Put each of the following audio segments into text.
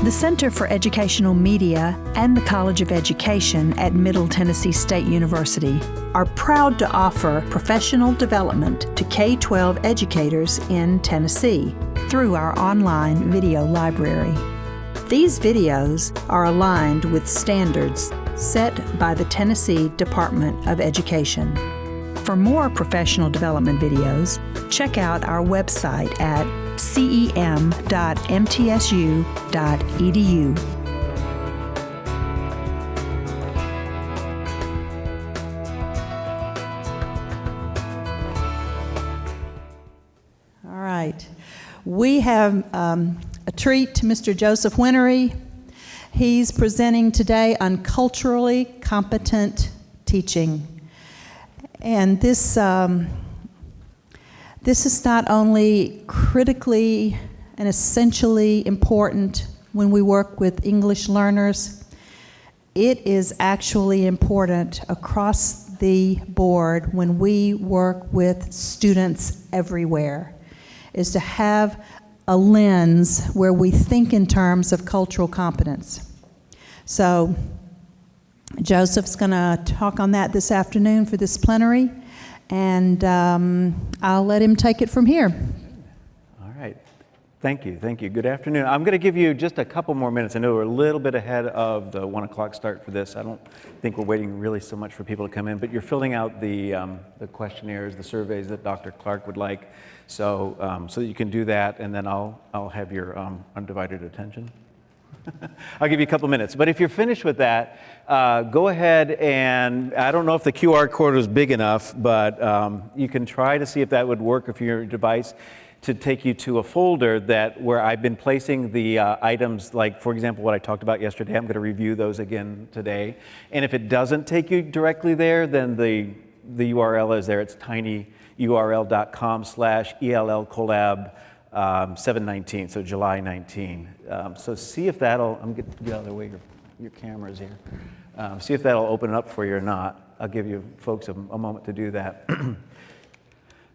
The Center for Educational Media and the College of Education at Middle Tennessee State University are proud to offer professional development to K-12 educators in Tennessee through our online video library. These videos are aligned with standards set by the Tennessee Department of Education. For more professional development videos, check out our website at cem.mtsu.edu. All right. We have a treat to Mr. Joseph Winery. He's presenting today on culturally competent teaching. And this is not only critically and essentially important when we work with English learners, it is actually important across the board when we work with students everywhere, is to have a lens where we think in terms of cultural competence. So Joseph's going to talk on that this afternoon for this plenary, and I'll let him take it from here. All right. Thank you. Thank you. Good afternoon. I'm going to give you just a couple more minutes. I know we're a little bit ahead of the 1 o'clock start for this. I don't think we're waiting really so much for people to come in, but you're filling out the questionnaires, the surveys that Dr. Clark would like, so that you can do that, and then I'll have your undivided attention. I'll give you a couple minutes. But if you're finished with that, go ahead and, I don't know if the QR code is big enough, but you can try to see if that would work if your device to take you to a folder where I've been placing the items, like, for example, what I talked about yesterday. I'm going to review those again today. And if it doesn't take you directly there, then the URL is there. It's tinyurl.com/ELL collab 7/19, so July 19. So see if that'll, I'm going to get out of the way, your camera's here. See if that'll open it up for you or not. I'll give you folks a moment to do that.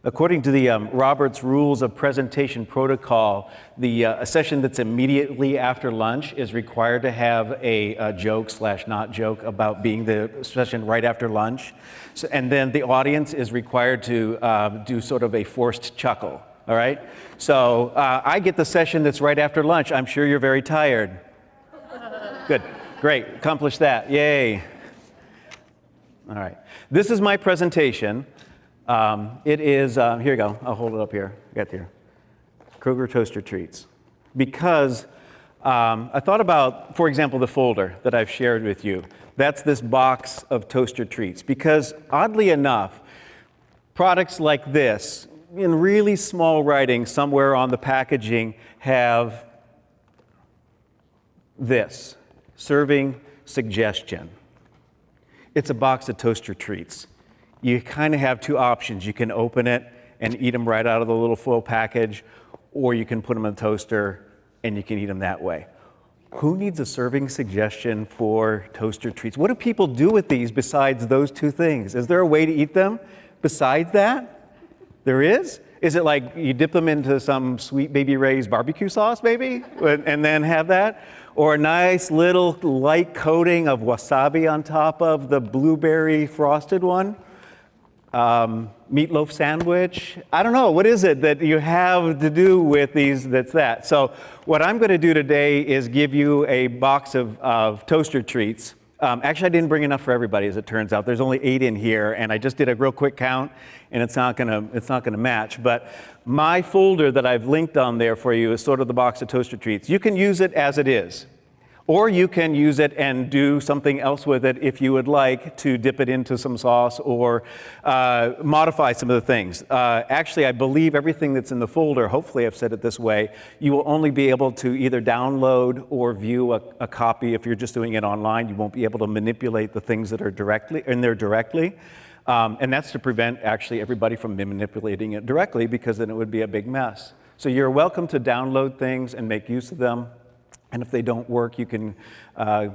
According to the Roberts Rules of Presentation Protocol, a session that's immediately after lunch is required to have a joke/not joke about being the session right after lunch. So, and then the audience is required to do sort of a forced chuckle. All right? So I get the session that's right after lunch. I'm sure you're very tired. Good. Great. Accomplished that. Yay. All right. This is my presentation. It is, here you go. I'll hold it up here. I got it here. Kroger Toaster Treats. Because I thought about, for example, the folder that I've shared with you. That's this box of toaster treats. Because oddly enough, products like this, in really small writing somewhere on the packaging, have this, serving suggestion. It's a box of toaster treats. You kind of have two options. You can open it and eat them right out of the little foil package, or you can put them in the toaster and you can eat them that way. Who needs a serving suggestion for toaster treats? What do people do with these besides those two things? Is there a way to eat them besides that? There is? Is it like you dip them into some Sweet Baby Ray's barbecue sauce, maybe, and then have that? Or a nice little light coating of wasabi on top of the blueberry frosted one? Meatloaf sandwich? I don't know. What is it that you have to do with these that's that? So what I'm going to do today is give you a box of toaster treats. Actually, I didn't bring enough for everybody, as it turns out. There's only 8 in here, and I just did a real quick count, and it's not gonna match. But my folder that I've linked on there for you is sort of the box of toaster treats. You can use it as it is, or you can use it and do something else with it if you would like to dip it into some sauce or modify some of the things. Actually, I believe everything that's in the folder, hopefully I've said it this way, you will only be able to either download or view a copy. If you're just doing it online, you won't be able to manipulate the things that are in there directly. And that's to prevent actually everybody from manipulating it directly, because then it would be a big mess. So you're welcome to download things and make use of them. And if they don't work, you can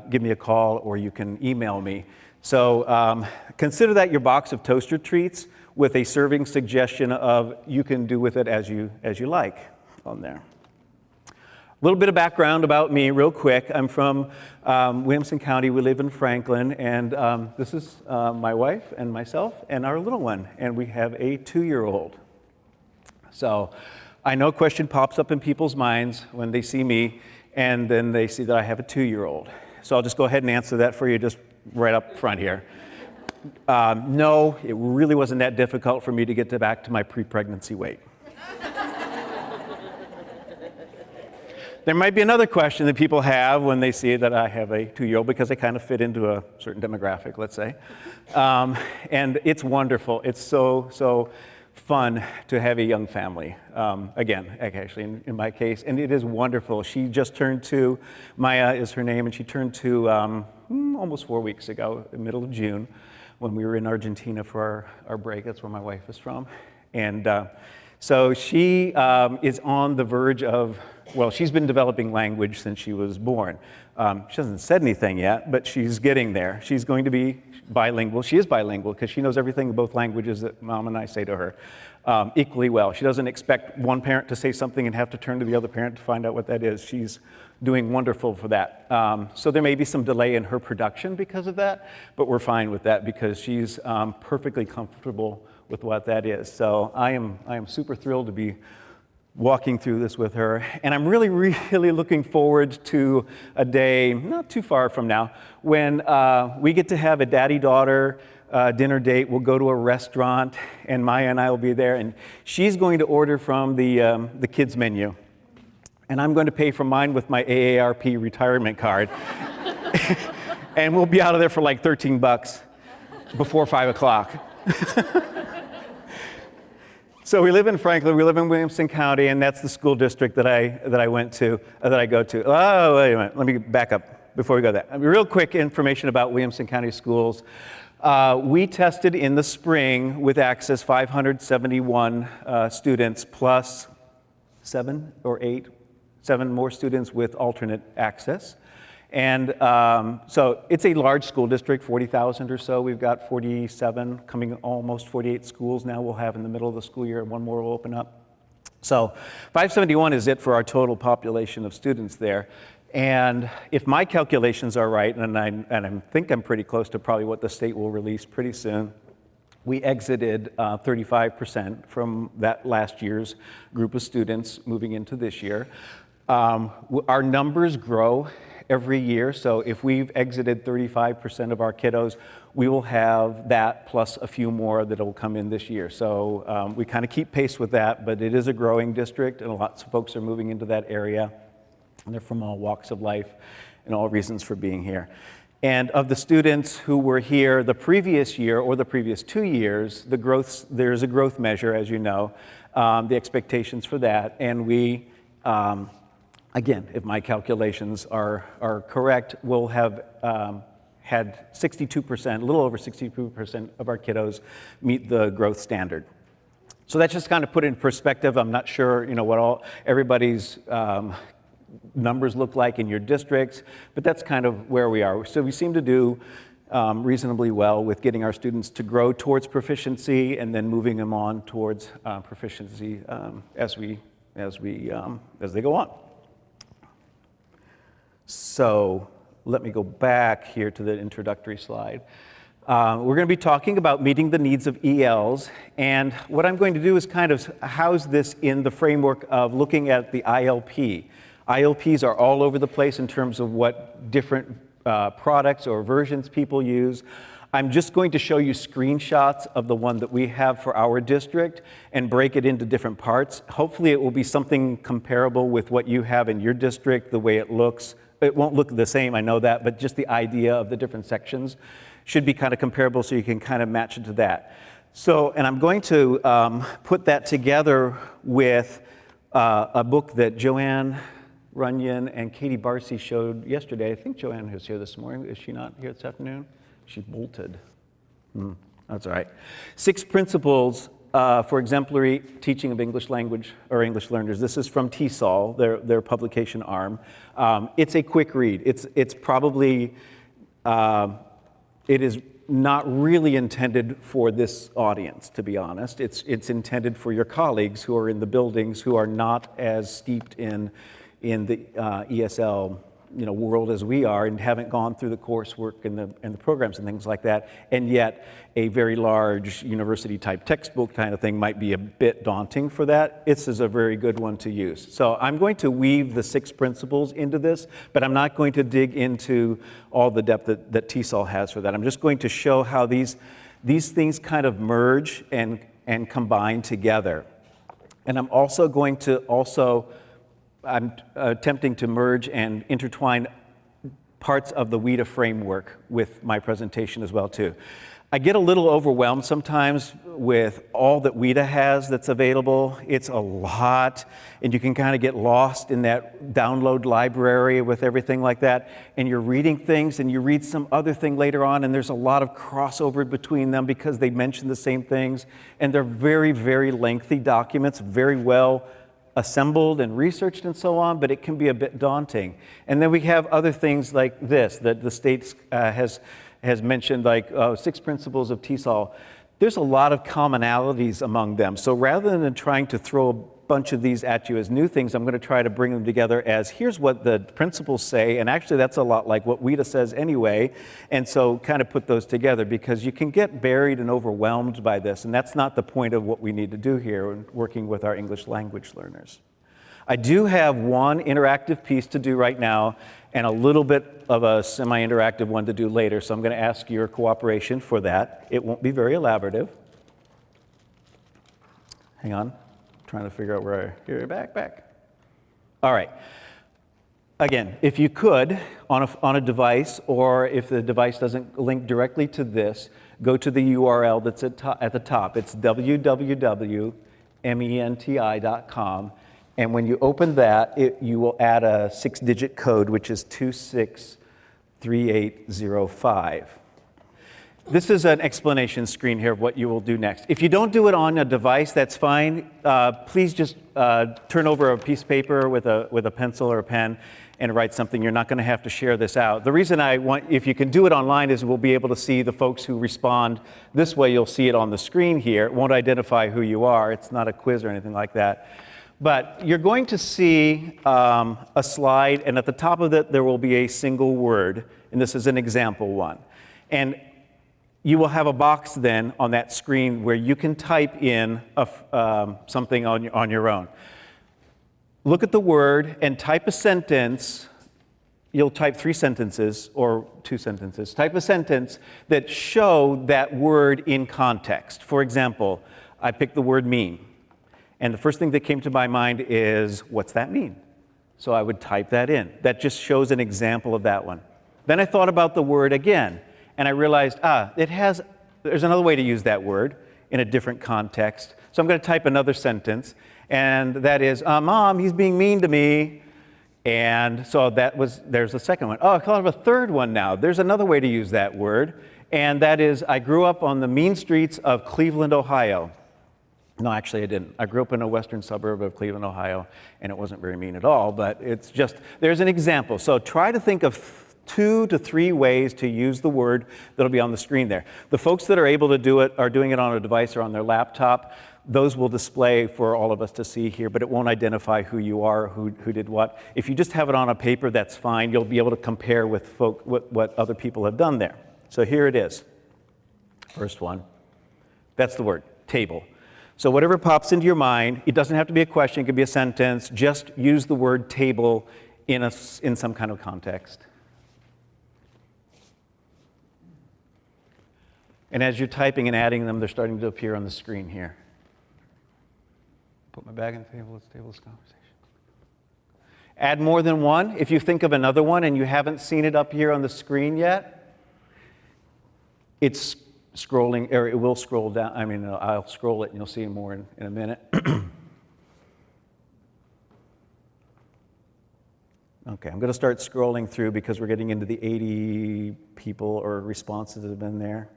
give me a call or you can email me. So consider that your box of toaster treats with a serving suggestion of you can do with it as you like on there. A little bit of background about me real quick. I'm from Williamson County. We live in Franklin, and this is my wife and myself and our little one, and we have a 2-year-old. So I know a question pops up in people's minds when they see me, and then they see that I have a 2-year-old. So I'll just go ahead and answer that for you just right up front here. No, it really wasn't that difficult for me to get back to my pre-pregnancy weight. There might be another question that people have when they see that I have a 2-year-old, because I kind of fit into a certain demographic, let's say. And it's wonderful. It's so fun to have a young family. Again, actually, in my case, and it is wonderful. She just turned 2, Maya is her name, and she turned 2 almost 4 weeks ago, the middle of June, when we were in Argentina for our break. That's where my wife is from. And so she is on the verge of, well, she's been developing language since she was born. She hasn't said anything yet, but she's getting there. She's going to be bilingual. She is bilingual because she knows everything in both languages that Mom and I say to her equally well. She doesn't expect one parent to say something and have to turn to the other parent to find out what that is. She's doing wonderful for that. So there may be some delay in her production because of that, but we're fine with that because she's perfectly comfortable with what that is. So I am super thrilled to be walking through this with her. And I'm really looking forward to a day, not too far from now, when we get to have a daddy-daughter dinner date. We'll go to a restaurant, and Maya and I will be there, and she's going to order from the kids' menu. And I'm going to pay for mine with my AARP retirement card. And we'll be out of there for like $13 before 5 o'clock. So we live in Franklin, we live in Williamson County, and that's the school district that I go to. Oh, wait a minute, let me back up before we go there. Real quick information about Williamson County schools. We tested in the spring with Access 571 students plus 7 more students with alternate access. And so it's a large school district, 40,000 or so. We've got 47, coming almost 48 schools now we'll have in the middle of the school year, and one more will open up. So 571 is it for our total population of students there. And if my calculations are right, and I think I'm pretty close to probably what the state will release pretty soon, we exited 35% from that last year's group of students moving into this year. Our numbers grow every year, so if we've exited 35% of our kiddos, we will have that plus a few more that will come in this year. So we kind of keep pace with that, but it is a growing district, and lots of folks are moving into that area, and they're from all walks of life and all reasons for being here. And of the students who were here the previous year or the previous 2 years, there's a growth measure, as you know, the expectations for that, and we again, if my calculations are correct, we'll have had 62%, a little over 62% of our kiddos meet the growth standard. So that's just kind of put it in perspective. I'm not sure, what everybody's numbers look like in your districts, but that's kind of where we are. So we seem to do reasonably well with getting our students to grow towards proficiency and then moving them on towards proficiency as they go on. So let me go back here to the introductory slide. We're going to be talking about meeting the needs of ELs, and what I'm going to do is kind of house this in the framework of looking at the ILP. ILPs are all over the place in terms of what different products or versions people use. I'm just going to show you screenshots of the one that we have for our district and break it into different parts. Hopefully it will be something comparable with what you have in your district, the way it looks. It won't look the same, I know that, but just the idea of the different sections should be kind of comparable so you can kind of match it to that. So, and I'm going to put that together with a book that Joanne Runyon and Katie Barcy showed yesterday. I think Joanne was here this morning. Is she not here this afternoon? She bolted. That's all right. 6 principles for exemplary teaching of English language or English learners. This is from TESOL, their publication arm. It's a quick read. It's probably, it is not really intended for this audience, to be honest. It's intended for your colleagues who are in the buildings who are not as steeped in in the ESL world as we are, and haven't gone through the coursework and the programs and things like that, and yet a very large university type textbook kind of thing might be a bit daunting for that. This is a very good one to use. So I'm going to weave the 6 principles into this, but I'm not going to dig into all the depth that TESOL has for that. I'm just going to show how these things kind of merge and combine together. And I'm also going to I'm attempting to merge and intertwine parts of the WIDA framework with my presentation as well too. I get a little overwhelmed sometimes with all that WIDA has that's available. It's a lot, and you can kind of get lost in that download library with everything like that, and you're reading things and you read some other thing later on, and there's a lot of crossover between them because they mention the same things, and they're very, very lengthy documents, very well assembled and researched and so on, but it can be a bit daunting. And then we have other things like this that the state has mentioned, like 6 principles of TESOL. There's a lot of commonalities among them. So rather than trying to throw a bunch of these at you as new things, I'm going to try to bring them together as here's what the principles say, and actually that's a lot like what WIDA says anyway, and so kind of put those together because you can get buried and overwhelmed by this, and that's not the point of what we need to do here when working with our English language learners. I do have one interactive piece to do right now and a little bit of a semi-interactive one to do later, so I'm going to ask your cooperation for that. It won't be very elaborative. Hang on. Trying to figure out where you're back. All right. Again, if you could, on a device, or if the device doesn't link directly to this, go to the URL that's at the top. It's www.menti.com. And when you open that, you will add a 6-digit code, which is 263805. This is an explanation screen here of what you will do next. If you don't do it on a device, that's fine. Please just turn over a piece of paper with a pencil or a pen and write something. You're not going to have to share this out. The reason I want, if you can do it online, is we'll be able to see the folks who respond. This way you'll see it on the screen here. It won't identify who you are. It's not a quiz or anything like that. But you're going to see a slide, and at the top of it there will be a single word, and this is an example one. And you will have a box then on that screen where you can type in something on your own. Look at the word and type a sentence. You'll type 3 sentences or 2 sentences. Type a sentence that show that word in context. For example, I picked the word mean. And the first thing that came to my mind is, what's that mean? So I would type that in. That just shows an example of that one. Then I thought about the word again. And I realized, there's another way to use that word in a different context. So I'm going to type another sentence, and that is, Mom, he's being mean to me. And so there's the second one. Oh, I thought of a third one now. There's another way to use that word, and that is, I grew up on the mean streets of Cleveland, Ohio. No, actually I didn't. I grew up in a western suburb of Cleveland, Ohio, and it wasn't very mean at all, but it's just, there's an example. So try to think of 2 to 3 ways to use the word that'll be on the screen there. The folks that are able to do it are doing it on a device or on their laptop. Those will display for all of us to see here, but it won't identify who you are, who did what. If you just have it on a paper, that's fine. You'll be able to compare with what other people have done there. So here it is. First one. That's the word, table. So whatever pops into your mind, it doesn't have to be a question, it could be a sentence. Just use the word table in some kind of context. And as you're typing and adding them, they're starting to appear on the screen here. Put my bag on the table, let's table this conversation. Add more than one. If you think of another one and you haven't seen it up here on the screen yet, it's scrolling, or it will scroll down. I mean, I'll scroll it and you'll see it more in a minute. Okay, I'm going to start scrolling through because we're getting into the 80 people or responses that have been there.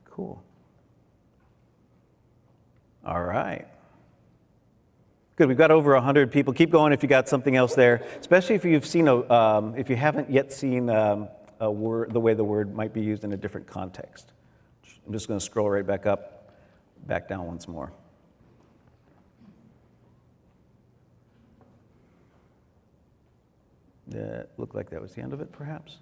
Cool. All right. Good. We've got over 100 people. Keep going if you got something else there, especially if you've seen if you haven't yet seen a word, the way the word might be used in a different context. I'm just going to scroll right back up, back down once more. Looked like that was the end of it, perhaps.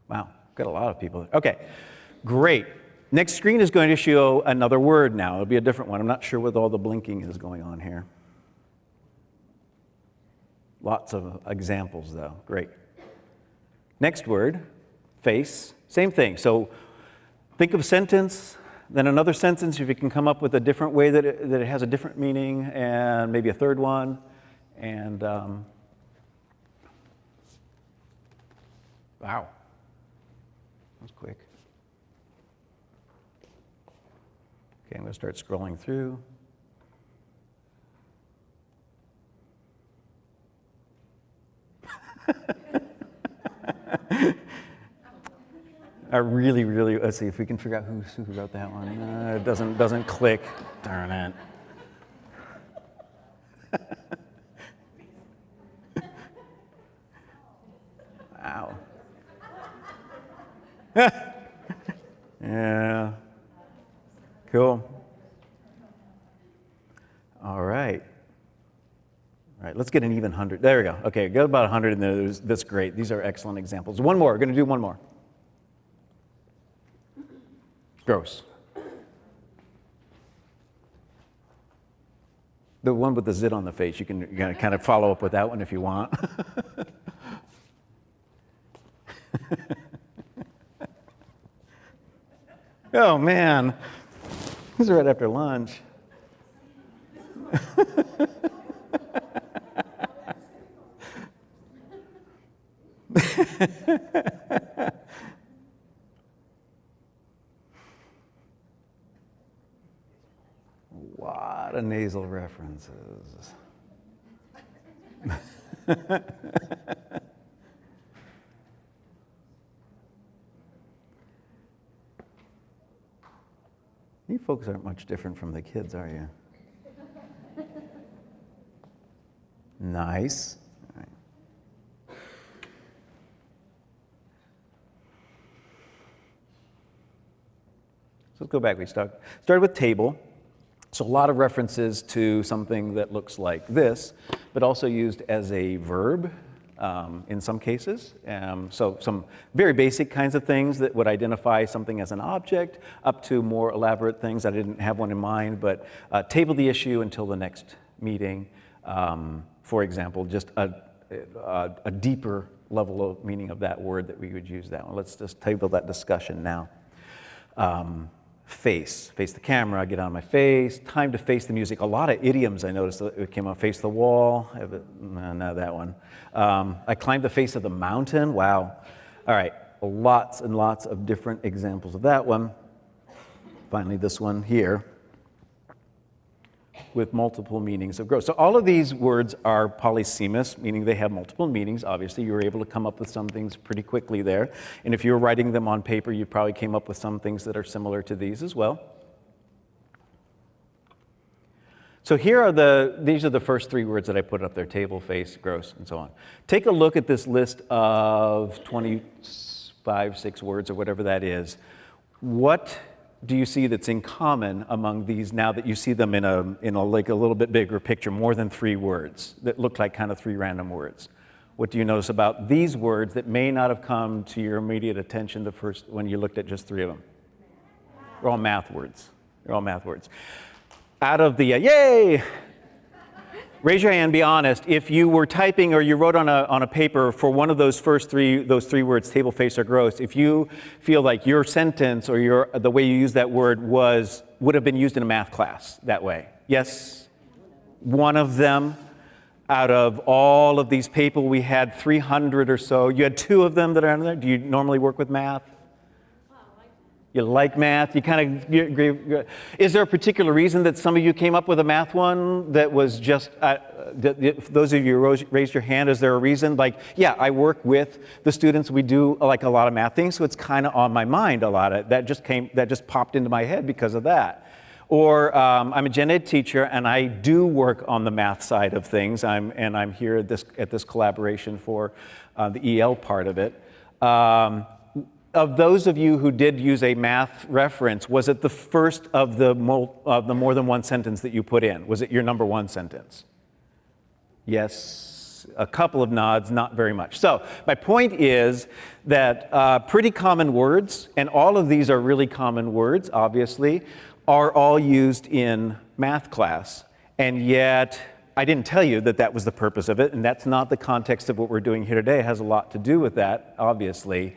Wow, got a lot of people. Okay, great. Next screen is going to show another word now. It'll be a different one. I'm not sure what all the blinking is going on here. Lots of examples, though. Great. Next word, face. Same thing. So think of a sentence, then another sentence, if you can come up with a different way that it has a different meaning, and maybe a third one. And wow. That was quick. Okay, I'm going to start scrolling through. I really, let's see if we can figure out who wrote that one. It doesn't click. Darn it. Wow. Yeah. Cool. All right. All right, let's get an even 100. There we go. Okay, got about 100 in there. That's great. These are excellent examples. One more. We're going to do one more. Gross. The one with the zit on the face, you can kind of follow up with that one if you want. Oh, man. This is right after lunch. Lot of nasal references. You folks aren't much different from the kids, are you? Nice. All right. So let's go back. We started with table. So a lot of references to something that looks like this, but also used as a verb in some cases. So some very basic kinds of things that would identify something as an object, up to more elaborate things. I didn't have one in mind, but table the issue until the next meeting. For example, just a deeper level of meaning of that word that we would use that one. Let's just table that discussion now. Face the camera, get on my face, time to face the music. A lot of idioms I noticed that came up. Face the wall, not that one. I climbed the face of the mountain, wow. All right, lots and lots of different examples of that one. Finally, this one here with multiple meanings of growth. So all of these words are polysemous, meaning they have multiple meanings. Obviously, you were able to come up with some things pretty quickly there. And if you were writing them on paper, you probably came up with some things that are similar to these as well. So here are these are the first three words that I put up there: table, face, gross, and so on. Take a look at this list of 25, 6 words or whatever that is. What do you see that's in common among these now that you see them in a like a little bit bigger picture, more than 3 words that look like kind of 3 random words? What do you notice about these words that may not have come to your immediate attention when you looked at just 3 of them? They're all math words. They're all math words. Out of the yay! Raise your hand, be honest. If you were typing or you wrote on a paper for one of those first those three words, table, face, or gross, if you feel like your sentence or the way you use that word would have been used in a math class that way. Yes? One of them out of all of these people, we had 300 or so. You had 2 of them that are on there. Do you normally work with math? You like math? You kind of agree? Is there a particular reason that some of you came up with a math one that was just, those of you who raised your hand, is there a reason? Like, yeah, I work with the students. We do like a lot of math things, so it's kind of on my mind a lot. That just popped into my head because of that. Or I'm a gen ed teacher, and I do work on the math side of things. I'm here at this collaboration for the EL part of it. of those of you who did use a math reference, was it the first of the more than one sentence that you put in? Was it your number one sentence? Yes, a couple of nods, not very much. So my point is that pretty common words, and all of these are really common words, obviously, are all used in math class. And yet, I didn't tell you that that was the purpose of it, and that's not the context of what we're doing here today. It has a lot to do with that, obviously.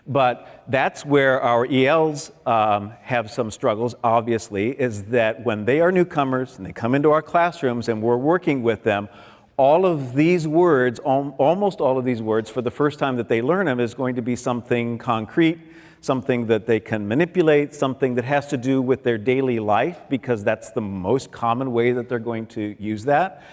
But that's where our ELs have some struggles, obviously, is that when they are newcomers and they come into our classrooms and we're working with them, all of these words, almost all of these words, for the first time that they learn them, is going to be something concrete, something that they can manipulate, something that has to do with their daily life, because that's the most common way that they're going to use that.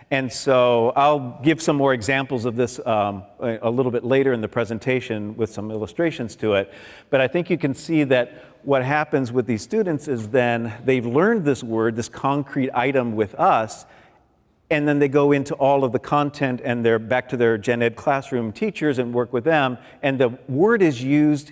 And so I'll give some more examples of this a little bit later in the presentation with some illustrations to it. But I think you can see that what happens with these students is then they've learned this word, this concrete item with us, and then they go into all of the content and they're back to their gen ed classroom teachers and work with them, and the word is used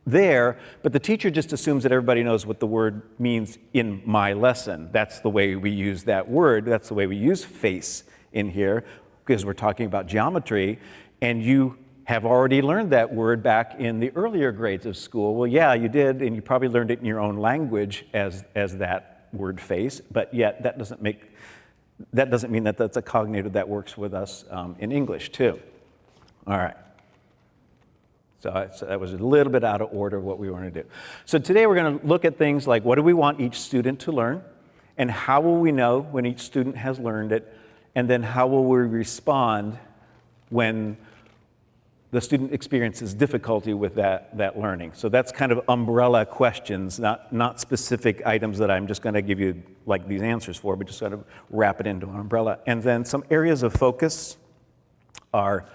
there, but the teacher just assumes that everybody knows what the word means in my lesson. That's the way we use that word. That's the way we use face in here, because we're talking about geometry, and you have already learned that word back in the earlier grades of school. Well, yeah, you did, and you probably learned it in your own language as that word face, but yet that doesn't mean that that's a cognitive that works with us in English too. All right. So that was a little bit out of order of what we want to do. So today we're going to look at things like, what do we want each student to learn? And how will we know when each student has learned it? And then how will we respond when the student experiences difficulty with that learning? So that's kind of umbrella questions, not specific items that I'm just going to give you like these answers for, but just sort of wrap it into an umbrella. And then some areas of focus are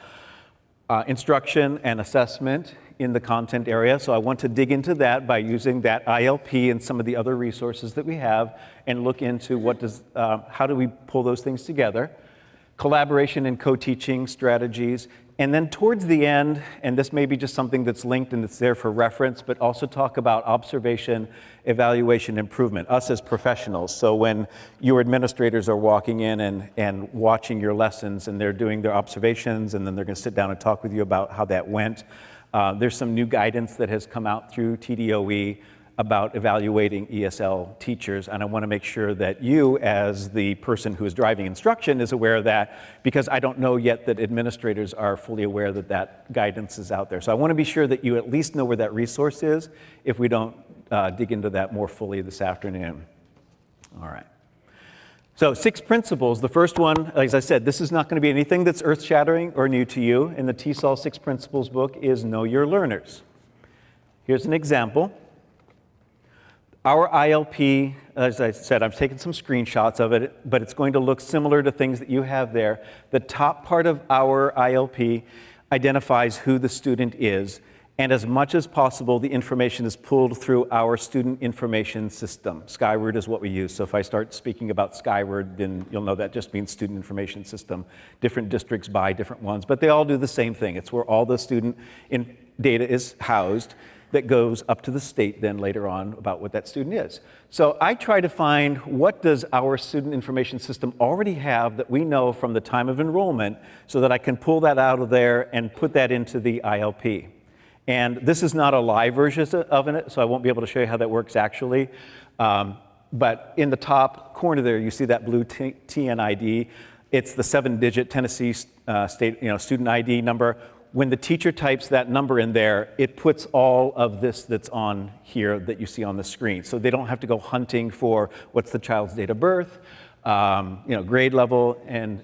instruction and assessment in the content area. So I want to dig into that by using that ILP and some of the other resources that we have and look into how do we pull those things together. Collaboration and co-teaching strategies. And then towards the end, and this may be just something that's linked and it's there for reference, but also talk about observation, evaluation, improvement, us as professionals. So when your administrators are walking in and watching your lessons and they're doing their observations, and then they're going to sit down and talk with you about how that went. There's some new guidance that has come out through TDOE about evaluating ESL teachers, and I want to make sure that you, as the person who is driving instruction, is aware of that, because I don't know yet that administrators are fully aware that that guidance is out there. So I want to be sure that you at least know where that resource is if we don't dig into that more fully this afternoon. All right. So 6 principles. The first one, as I said, this is not going to be anything that's earth-shattering or new to you. In the TESOL 6 Principles book is Know Your Learners. Here's an example. Our ILP, as I said, I've taken some screenshots of it, but it's going to look similar to things that you have there. The top part of our ILP identifies who the student is, and as much as possible, the information is pulled through our student information system. Skyward is what we use. So if I start speaking about Skyward, then you'll know that just means student information system. Different districts buy different ones, but they all do the same thing. It's where all the student data is housed, that goes up to the state then later on about what that student is. So I try to find, what does our student information system already have that we know from the time of enrollment, so that I can pull that out of there and put that into the ILP. And this is not a live version of it, so I won't be able to show you how that works actually. But in the top corner there, you see that blue TNID. It's the 7-digit Tennessee state student ID number. When the teacher types that number in there, it puts all of this that's on here that you see on the screen. So they don't have to go hunting for what's the child's date of birth, grade level, and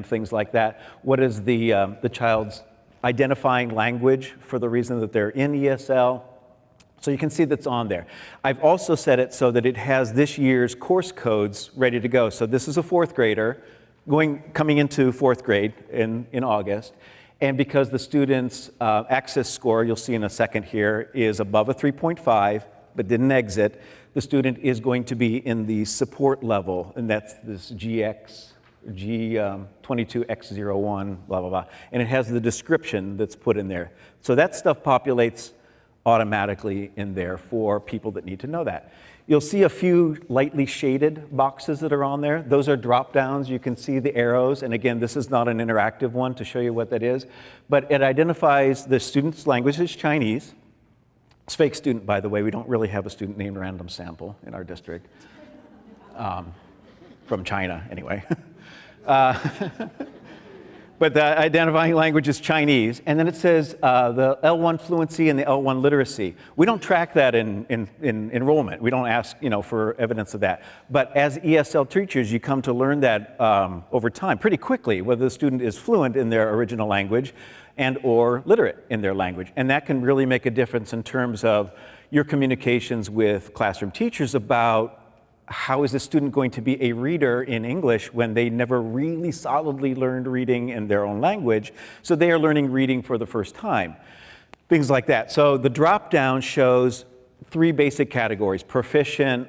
things like that. What is the child's identifying language for the reason that they're in ESL? So you can see that's on there. I've also set it so that it has this year's course codes ready to go. So this is a 4th grader coming into 4th grade in August. And because the student's access score, you'll see in a second here, is above a 3.5, but didn't exit, the student is going to be in the support level, and that's this G22X01, blah, blah, blah. And it has the description that's put in there. So that stuff populates automatically in there for people that need to know that. You'll see a few lightly shaded boxes that are on there. Those are drop downs. You can see the arrows. And again, this is not an interactive one to show you what that is, but it identifies the student's language as Chinese. It's fake student, by the way. We don't really have a student named Random Sample in our district. From China, anyway. But the identifying language is Chinese, and then it says the L1 fluency and the L1 literacy. We don't track that in enrollment. We don't ask, for evidence of that. But as ESL teachers, you come to learn that over time, pretty quickly, whether the student is fluent in their original language and or literate in their language. And that can really make a difference in terms of your communications with classroom teachers about how is a student going to be a reader in English when they never really solidly learned reading in their own language, so they are learning reading for the first time. Things like that. So the drop down shows 3 basic categories: proficient,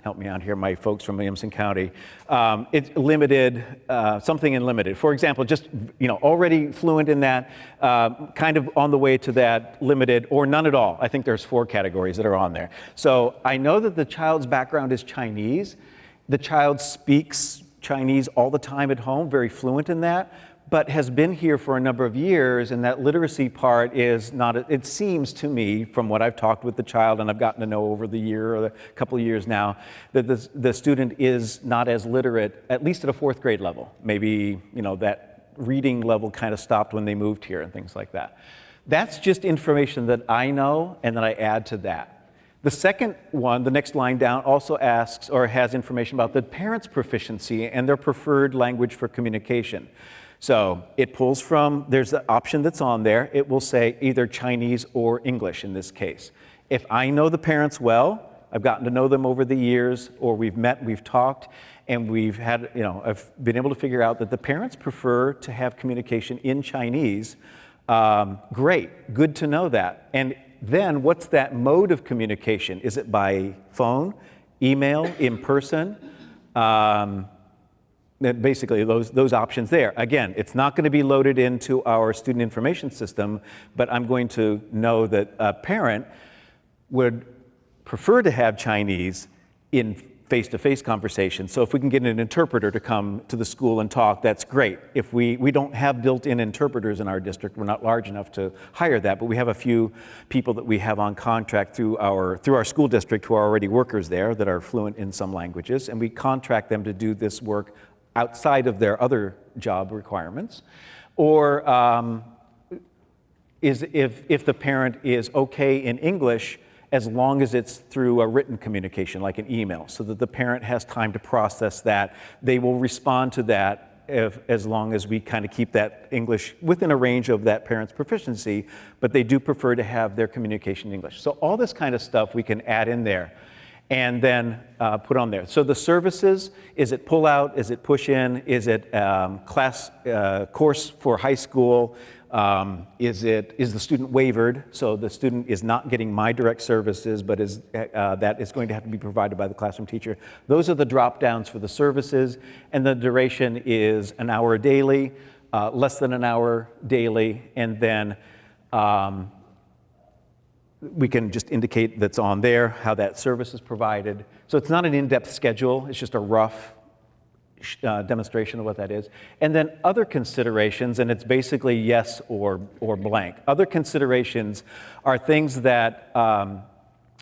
help me out here, my folks from Williamson County. It's limited, something in limited. For example, just, already fluent in that, kind of on the way to that limited, or none at all. I think there's 4 categories that are on there. So I know that the child's background is Chinese. The child speaks Chinese all the time at home, very fluent in that, but has been here for a number of years, and that literacy part is not, it seems to me, from what I've talked with the child and I've gotten to know over the year or a couple of years now, that the student is not as literate, at least at a 4th grade level. Maybe, that reading level kind of stopped when they moved here and things like that. That's just information that I know and that I add to that. The second one, the next line down, also asks or has information about the parent's proficiency and their preferred language for communication. So it pulls from, there's the option that's on there. It will say either Chinese or English in this case. If I know the parents well, I've gotten to know them over the years, or we've met, we've talked, and we've had, I've been able to figure out that the parents prefer to have communication in Chinese. Great, good to know that. And then what's that mode of communication? Is it by phone, email, in person? Basically, those options there. Again, it's not going to be loaded into our student information system, but I'm going to know that a parent would prefer to have Chinese in face-to-face conversations. So if we can get an interpreter to come to the school and talk, that's great. If we don't have built-in interpreters in our district, we're not large enough to hire that, but we have a few people that we have on contract through our school district who are already workers there that are fluent in some languages, and we contract them to do this work outside of their other job requirements, or if the parent is okay in English as long as it's through a written communication, like an email, so that the parent has time to process that. They will respond to that as long as we kind of keep that English within a range of that parent's proficiency, but they do prefer to have their communication in English. So all this kind of stuff we can add in there and then put on there. So the services, is it pull out, is it push in, is it course for high school, is the student wavered, so the student is not getting my direct services, but that is going to have to be provided by the classroom teacher. Those are the drop downs for the services, and the duration is an hour daily, less than an hour daily, and then we can just indicate that's on there, how that service is provided. So it's not an in-depth schedule, it's just a rough demonstration of what that is. And then other considerations, and it's basically yes or blank. Other considerations are things that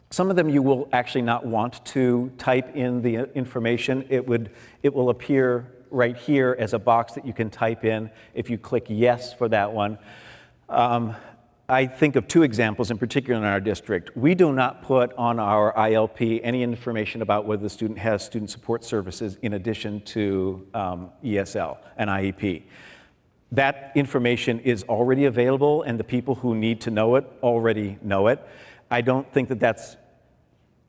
some of them you will actually not want to type in the information. It will appear right here as a box that you can type in if you click yes for that one. I think of 2 examples in particular in our district. We do not put on our ILP any information about whether the student has student support services in addition to ESL and IEP. That information is already available, and the people who need to know it already know it. I don't think that that's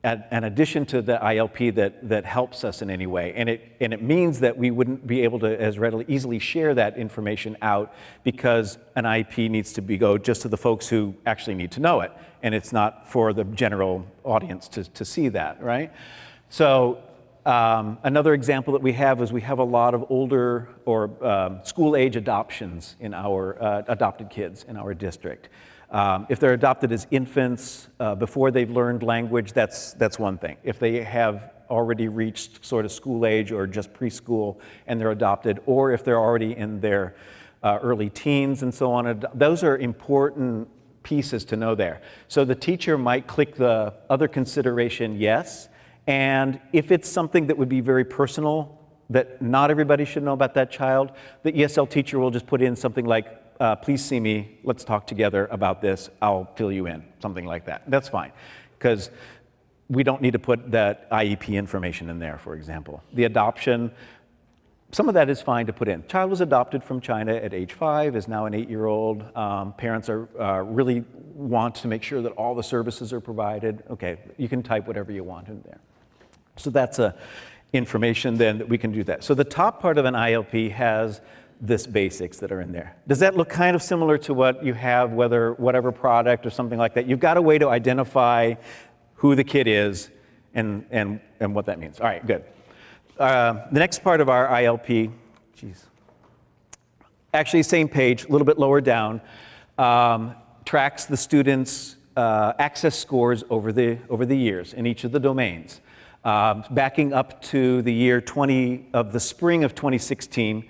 an addition to the ILP that helps us in any way. And it means that we wouldn't be able to as readily, easily share that information out, because an IEP needs to go just to the folks who actually need to know it. And it's not for the general audience to see that, right? So Another example that we have is we have a lot of older or school-age adoptions in our adopted kids in our district. If they're adopted as infants before they've learned language, that's one thing. If they have already reached sort of school age or just preschool and they're adopted, or if they're already in their early teens and so on, those are important pieces to know there. So the teacher might click the other consideration yes, and if it's something that would be very personal, that not everybody should know about that child, the ESL teacher will just put in something like, please see me, let's talk together about this, I'll fill you in, something like that. That's fine, because we don't need to put that IEP information in there, for example. The adoption, some of that is fine to put in. Child was adopted from China at age 5, is now an 8-year-old. Parents are really want to make sure that all the services are provided. Okay, you can type whatever you want in there. So that's information then that we can do that. So the top part of an ILP has this basics that are in there. Does that look kind of similar to what you have, whatever product or something like that? You've got a way to identify who the kid is and what that means. All right, good. The next part of our ILP, actually same page, a little bit lower down, tracks the students' access scores over the years in each of the domains. Backing up to the year the spring of 2016,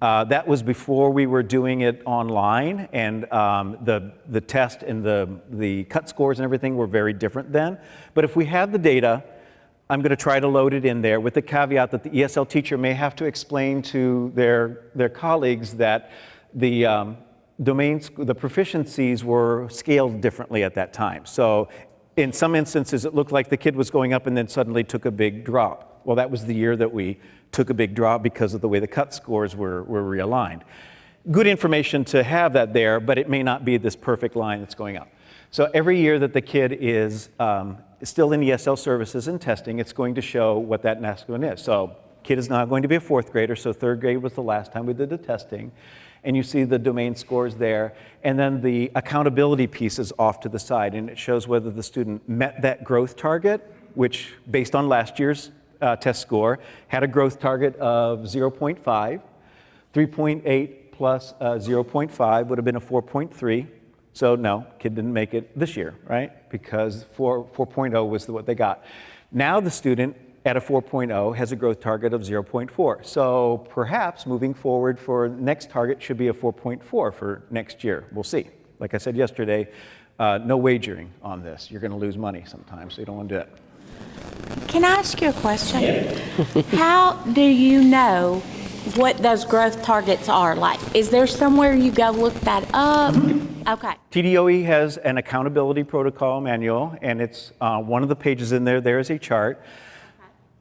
that was before we were doing it online, and the test and the cut scores and everything were very different then. But if we have the data, I'm going to try to load it in there with the caveat that the ESL teacher may have to explain to their colleagues that the domains, the proficiencies were scaled differently at that time. So in some instances, it looked like the kid was going up and then suddenly took a big drop. Well, that was the year that we took a big drop because of the way the cut scores were realigned. Good information to have that there, but it may not be this perfect line that's going up. So every year that the kid is still in ESL services and testing, it's going to show what that next one is. So kid is now going to be a 4th grader, so 3rd grade was the last time we did the testing. And you see the domain scores there. And then the accountability piece is off to the side, and it shows whether the student met that growth target, which based on last year's test score, had a growth target of 0.5. 3.8 plus 0.5 would have been a 4.3. So no, kid didn't make it this year, right? Because 4.0 was what they got. Now the student at a 4.0 has a growth target of 0.4. So perhaps moving forward for next target should be a 4.4 for next year. We'll see. Like I said yesterday, no wagering on this. You're going to lose money sometimes, so you don't want to do it. Can I ask you a question? Yeah. How do you know what those growth targets are? Like, is there somewhere you go look that up? Okay. TDOE has an accountability protocol manual, and it's one of the pages in there. There is a chart.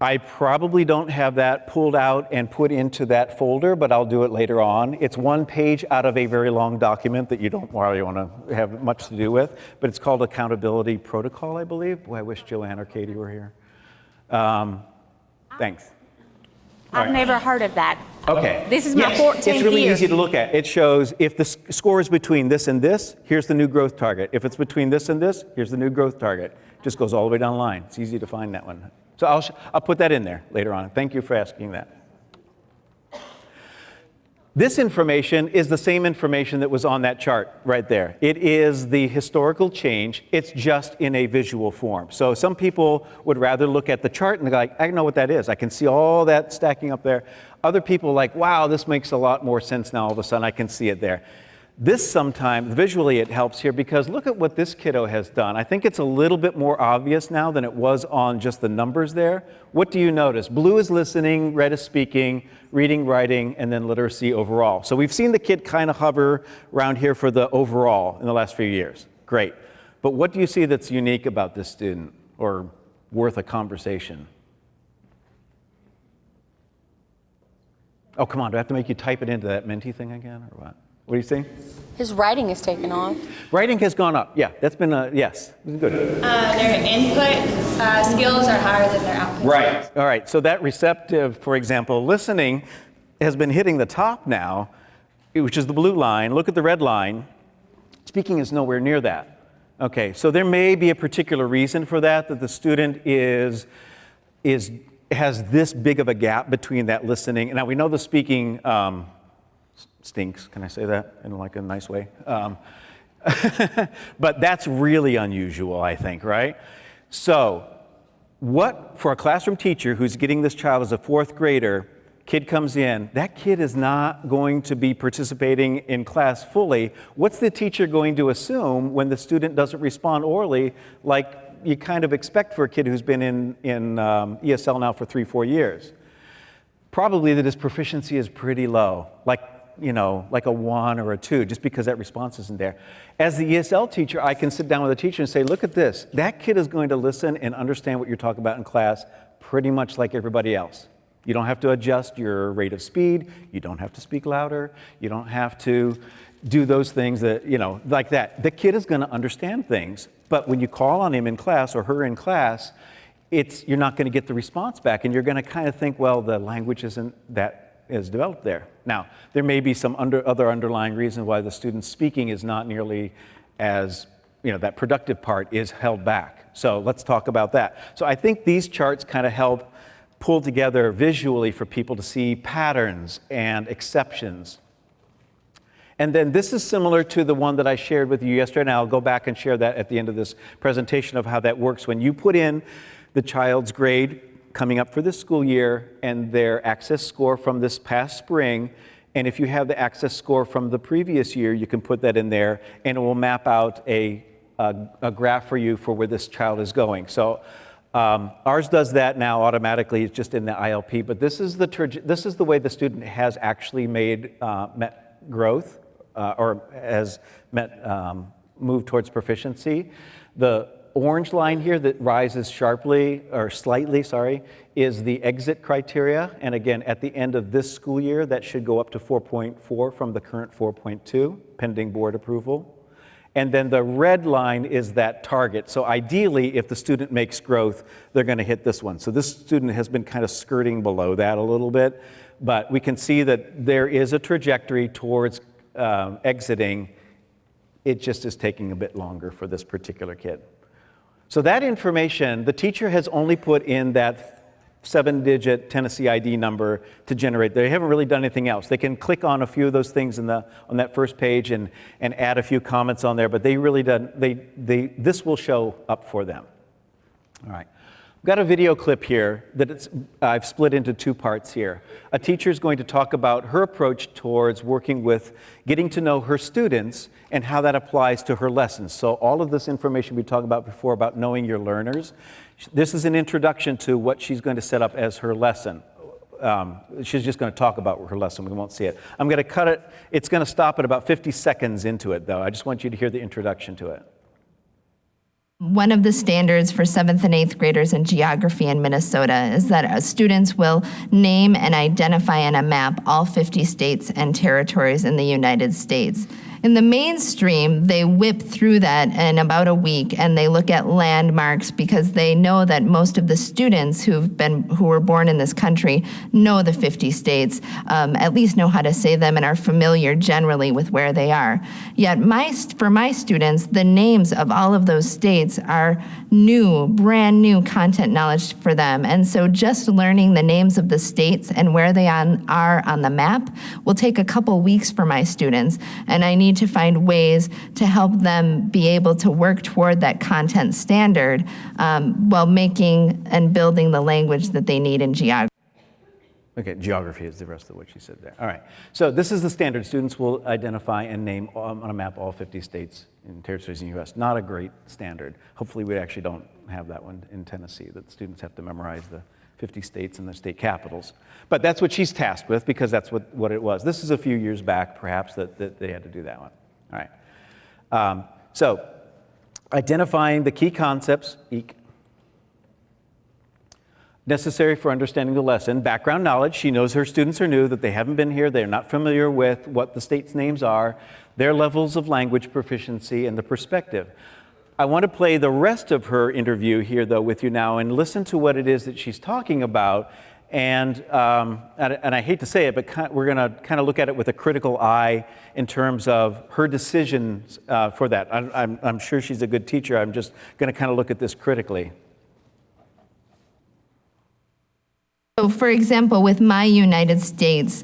I probably don't have that pulled out and put into that folder, but I'll do it later on. It's one page out of a very long document that you don't really want to have much to do with, but it's called Accountability Protocol, I believe. Boy, I wish Joanne or Katie were here. Thanks. I've never heard of that. Okay. This is my 14th year. It's really easy to look at. It shows if the score is between this and this, here's the new growth target. If it's between this and this, here's the new growth target. It just goes all the way down the line. It's easy to find that one. So I'll put that in there later on. Thank you for asking that. This information is the same information that was on that chart right there. It is the historical change. It's just in a visual form. So some people would rather look at the chart and go like, I know what that is. I can see all that stacking up there. Other people are like, wow, this makes a lot more sense now all of a sudden. I can see it there. This sometimes, visually it helps here because look at what this kiddo has done. I think it's a little bit more obvious now than it was on just the numbers there. What do you notice? Blue is listening, red is speaking, reading, writing, and then literacy overall. So we've seen the kid kind of hover around here for the overall in the last few years. Great. But what do you see that's unique about this student or worth a conversation? Oh, come on, do I have to make you type it into that Menti thing again or what? What do you see? His writing is taken off. Writing has gone up. Yeah, that's been yes, good. Their input skills are higher than their output. Right. All right. So that receptive, for example, listening has been hitting the top now, which is the blue line. Look at the red line. Speaking is nowhere near that. Okay. So there may be a particular reason for that the student is has this big of a gap between that listening. Now we know the speaking stinks. Can I say that in like a nice way? But that's really unusual, I think, right? So what, for a classroom teacher who's getting this child as a fourth grader, kid comes in, that kid is not going to be participating in class fully. What's the teacher going to assume when the student doesn't respond orally like you kind of expect for a kid who's been in ESL now for 3-4 years? Probably that his proficiency is pretty low, like a 1 or a 2, just because that response isn't there. As the ESL teacher, I can sit down with a teacher and say, look at this. That kid is going to listen and understand what you're talking about in class pretty much like everybody else. You don't have to adjust your rate of speed. You don't have to speak louder. You don't have to do those things that, like that. The kid is going to understand things. But when you call on him in class or her in class, you're not going to get the response back. And you're going to kind of think, well, the language isn't that is developed there. Now, there may be some other underlying reasons why the student's speaking is not nearly as, that productive part is held back. So let's talk about that. So I think these charts kind of help pull together visually for people to see patterns and exceptions. And then this is similar to the one that I shared with you yesterday, and I'll go back and share that at the end of this presentation of how that works. When you put in the child's grade coming up for this school year and their access score from this past spring, and if you have the access score from the previous year, you can put that in there, and it will map out a graph for you for where this child is going. So ours does that now automatically. It's just in the ILP, but this is the way the student has actually met growth or has moved towards proficiency. The orange line here that rises sharply or slightly, is the exit criteria. And again, at the end of this school year, that should go up to 4.4 from the current 4.2, pending board approval. And then the red line is that target. So ideally, if the student makes growth, they're going to hit this one. So this student has been kind of skirting below that a little bit, but we can see that there is a trajectory towards exiting. It just is taking a bit longer for this particular kid. So that information, the teacher has only put in that 7-digit Tennessee ID number to generate. They haven't really done anything else. They can click on a few of those things on that first page and add a few comments on there, but they really don't. This will show up for them. All right. I've got a video clip here that I've split into 2 parts here. A teacher is going to talk about her approach towards working with getting to know her students and how that applies to her lessons. So all of this information we talked about before about knowing your learners, this is an introduction to what she's going to set up as her lesson. She's just going to talk about her lesson. We won't see it. I'm going to cut it. It's going to stop at about 50 seconds into it, though. I just want you to hear the introduction to it. One of the standards for 7th and 8th graders in geography in Minnesota is that students will name and identify on a map all 50 states and territories in the United States. In the mainstream, they whip through that in about a week, and they look at landmarks because they know that most of the students who were born in this country know the 50 states, at least know how to say them and are familiar generally with where they are. Yet for my students, the names of all of those states are brand new content knowledge for them. And so just learning the names of the states and where they are on the map will take a couple weeks for my students, and I need to find ways to help them be able to work toward that content standard while making and building the language that they need in geography. Okay, geography is the rest of what she said there. All right, so this is the standard. Students will identify and name on a map all 50 states and territories in the U.S. Not a great standard. Hopefully we actually don't have that one in Tennessee, that students have to memorize the 50 states and the state capitals. But that's what she's tasked with because that's what it was. This is a few years back, perhaps, that they had to do that one. All right. So identifying the key concepts, necessary for understanding the lesson. Background knowledge. She knows her students are new, that they haven't been here, they're not familiar with what the states' names are, their levels of language proficiency, and the perspective. I want to play the rest of her interview here, though, with you now and listen to what it is that she's talking about. And I hate to say it, but we're going to kind of look at it with a critical eye in terms of her decisions for that. I'm sure she's a good teacher. I'm just going to kind of look at this critically. So for example, with my United States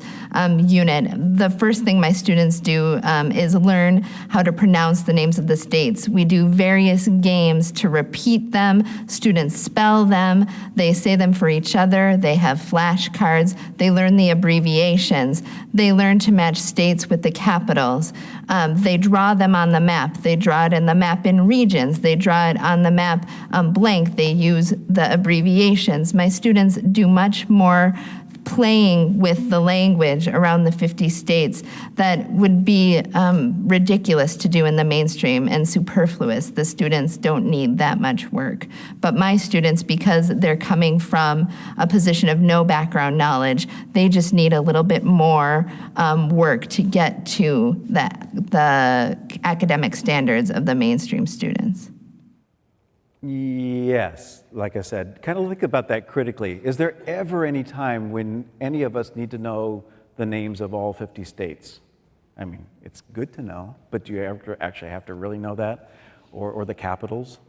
unit, the first thing my students do is learn how to pronounce the names of the states. We do various games to repeat them. Students spell them. They say them for each other. They have flashcards. They learn the abbreviations. They learn to match states with the capitals. They draw them on the map. They draw it in the map in regions. They draw it on the map blank. They use the abbreviations. My students do much more playing with the language around the 50 states that would be ridiculous to do in the mainstream and superfluous. The students don't need that much work. But my students, because they're coming from a position of no background knowledge, they just need a little bit more work to get to the academic standards of the mainstream students. Yes, like I said, kind of think about that critically. Is there ever any time when any of us need to know the names of all 50 states? I mean, it's good to know, but do you ever actually have to really know that? Or the capitals?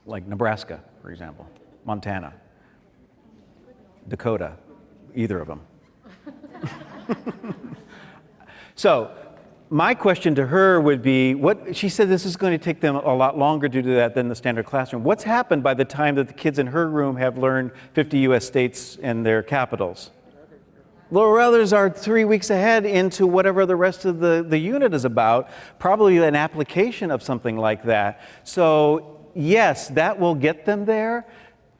Like Nebraska, for example, Montana, Dakota, either of them. So, my question to her would be, she said this is going to take them a lot longer to do that than the standard classroom. What's happened by the time that the kids in her room have learned 50 U.S. states and their capitals? Well, others are 3 weeks ahead into whatever the rest of the unit is about, probably an application of something like that. So, yes, that will get them there.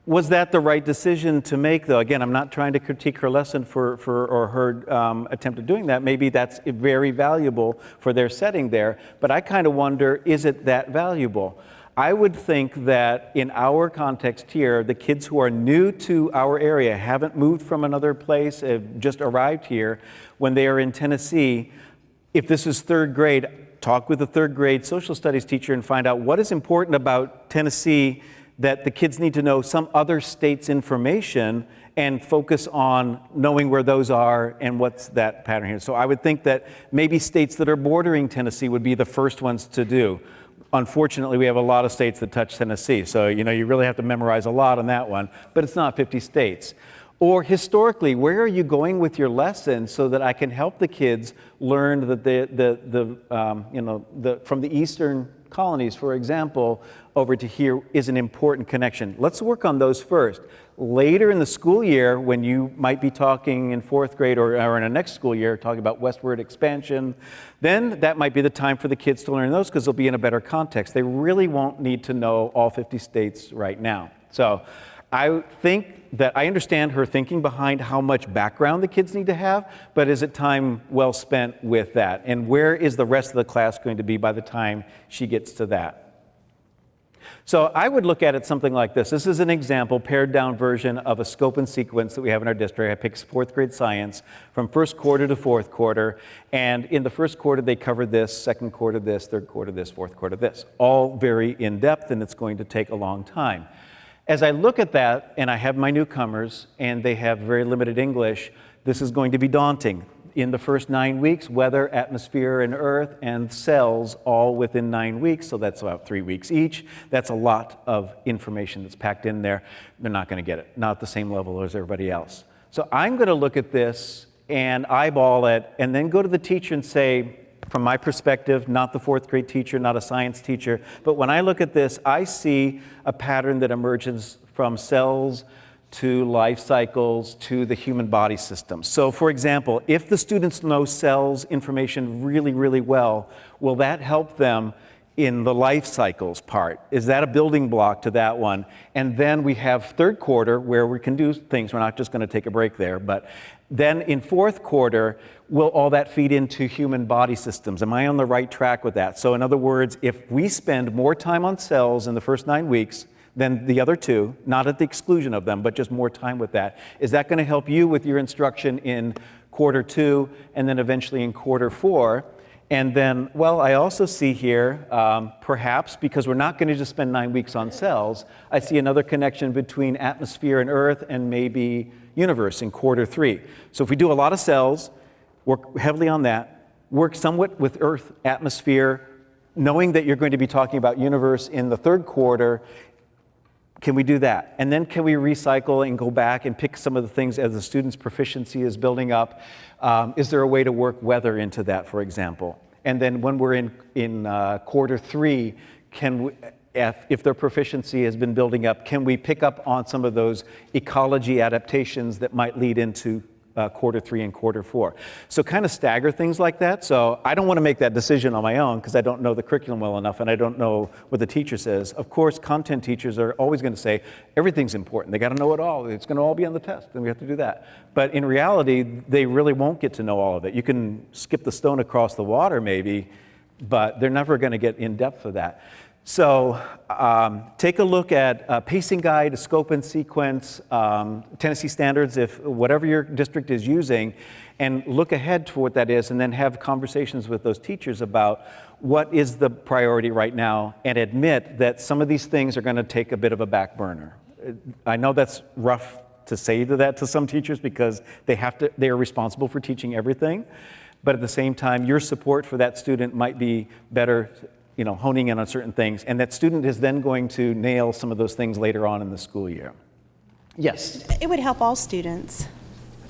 Was that the right decision to make, though? Again, I'm not trying to critique her lesson or her attempt at doing that. Maybe that's very valuable for their setting there. But I kind of wonder, is it that valuable? I would think that in our context here, the kids who are new to our area, haven't moved from another place, have just arrived here, when they are in Tennessee, if this is third grade, talk with the third grade social studies teacher and find out what is important about Tennessee that the kids need to know some other state's information and focus on knowing where those are and what's that pattern here. So I would think that maybe states that are bordering Tennessee would be the first ones to do. Unfortunately, we have a lot of states that touch Tennessee, so you really have to memorize a lot on that one, but it's not 50 states. Or historically, where are you going with your lesson so that I can help the kids learn that from the eastern colonies, for example, over to here is an important connection. Let's work on those first. Later in the school year, when you might be talking in fourth grade or in the next school year, talking about westward expansion, then that might be the time for the kids to learn those because they'll be in a better context. They really won't need to know all 50 states right now. So I think that I understand her thinking behind how much background the kids need to have, but is it time well spent with that? And where is the rest of the class going to be by the time she gets to that? So I would look at it something like this. This is an example, pared down version of a scope and sequence that we have in our district. I picked fourth grade science from first quarter to fourth quarter. And in the first quarter, they covered this, second quarter this, third quarter this, fourth quarter this. All very in-depth, and it's going to take a long time. As I look at that, and I have my newcomers, and they have very limited English, this is going to be daunting. In the first 9 weeks, weather, atmosphere, and earth, and cells all within 9 weeks, so that's about 3 weeks each. That's a lot of information that's packed in there. They're not going to get it, not at the same level as everybody else. So I'm going to look at this and eyeball it, and then go to the teacher and say, from my perspective, not the fourth grade teacher, not a science teacher, but when I look at this, I see a pattern that emerges from cells to life cycles to the human body system. So for example, if the students know cells information really, really well, will that help them in the life cycles part? Is that a building block to that one? And then we have third quarter where we can do things. We're not just going to take a break there, but then in fourth quarter, will all that feed into human body systems? Am I on the right track with that? So in other words, if we spend more time on cells in the first 9 weeks than the other two, not at the exclusion of them, but just more time with that, is that going to help you with your instruction in quarter 2 and then eventually in quarter 4? And then, well, I also see here, perhaps, because we're not going to just spend 9 weeks on cells, I see another connection between atmosphere and earth and maybe universe in quarter 3. So if we do a lot of cells, work heavily on that, work somewhat with earth, atmosphere, knowing that you're going to be talking about universe in the third quarter, Can we do that? And then can we recycle and go back and pick some of the things as the student's proficiency is building up? Is there a way to work weather into that, for example? And then when we're in quarter 3, can we, if their proficiency has been building up, can we pick up on some of those ecology adaptations that might lead into quarter 3 and quarter 4? So kind of stagger things like that. So I don't want to make that decision on my own because I don't know the curriculum well enough and I don't know what the teacher says. Of course, content teachers are always going to say everything's important. They got to know it all. It's going to all be on the test and we have to do that. But in reality, they really won't get to know all of it. You can skip the stone across the water maybe, but they're never going to get in depth of that. So take a look at pacing guide, scope and sequence, Tennessee standards, if whatever your district is using, and look ahead to what that is, and then have conversations with those teachers about what is the priority right now, and admit that some of these things are going to take a bit of a back burner. I know that's rough to say that to some teachers because they are responsible for teaching everything, but at the same time, your support for that student might be better, honing in on certain things, and that student is then going to nail some of those things later on in the school year. Yes? It would help all students.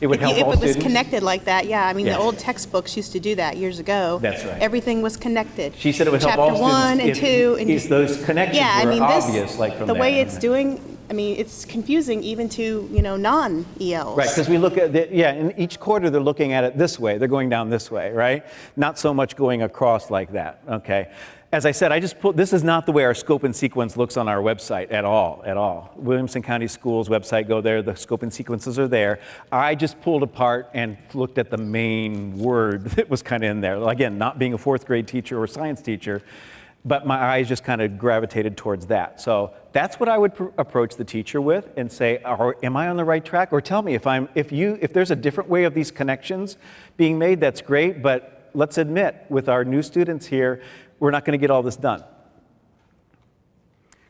It would help all students? If it was connected like that, yeah. I mean, Yes. the old textbooks used to do that years ago. That's right. Everything was connected. She said it would help all Chapter 1 and students 2. And if those connections were obvious, like from the there. way it's doing, I mean, it's confusing even to, non-ELs. Right, because we look at in each quarter they're looking at it this way, they're going down this way, right? Not so much going across like that, okay? As I said, this is not the way our scope and sequence looks on our website at all. Williamson County Schools website, go there, the scope and sequences are there. I just pulled apart and looked at the main word that was kind of in there. Again, not being a 4th grade teacher or science teacher, but my eyes just kind of gravitated towards that. So that's what I would approach the teacher with and say, am I on the right track? Or tell me if there's a different way of these connections being made, that's great, but let's admit with our new students here, we're not going to get all this done.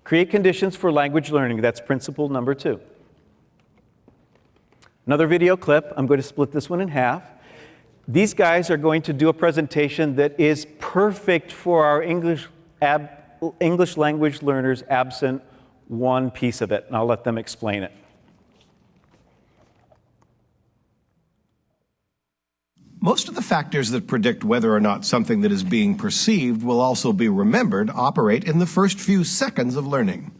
Create conditions for language learning. That's principle number 2. Another video clip. I'm going to split this one in half. These guys are going to do a presentation that is perfect for our English language learners absent one piece of it, and I'll let them explain it. Most of the factors that predict whether or not something that is being perceived will also be remembered operate in the first few seconds of learning.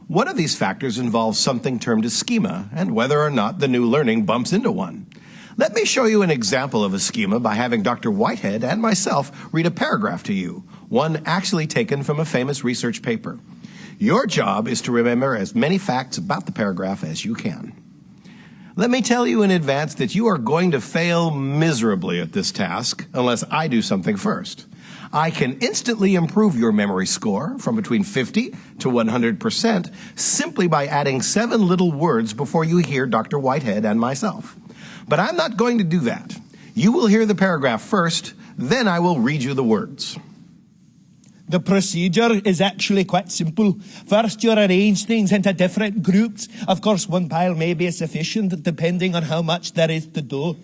One of these factors involves something termed a schema and whether or not the new learning bumps into one. Let me show you an example of a schema by having Dr. Whitehead and myself read a paragraph to you, one actually taken from a famous research paper. Your job is to remember as many facts about the paragraph as you can. Let me tell you in advance that you are going to fail miserably at this task unless I do something first. I can instantly improve your memory score from between 50 to 100% simply by adding 7 little words before you hear Dr. Whitehead and myself. But I'm not going to do that. You will hear the paragraph first, then I will read you the words. The procedure is actually quite simple. First, you arrange things into different groups. Of course, one pile may be sufficient depending on how much there is to do.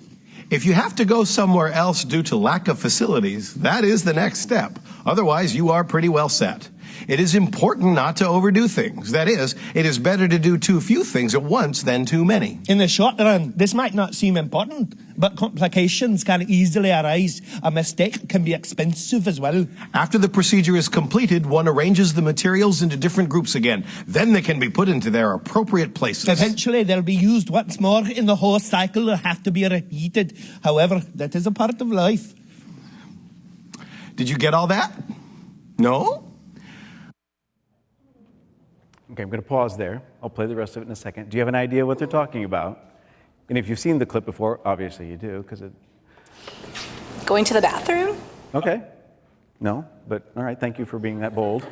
If you have to go somewhere else due to lack of facilities, that is the next step. Otherwise, you are pretty well set. It is important not to overdo things. That is, it is better to do too few things at once than too many. In the short run, this might not seem important, but complications can easily arise. A mistake can be expensive as well. After the procedure is completed, one arranges the materials into different groups again. Then they can be put into their appropriate places. Eventually, they'll be used once more in the whole cycle or have to be repeated. However, that is a part of life. Did you get all that? No? Okay, I'm going to pause there. I'll play the rest of it in a second. Do you have an idea what they're talking about? And if you've seen the clip before, obviously you do, because it... Going to the bathroom? Okay. No, but all right, thank you for being that bold.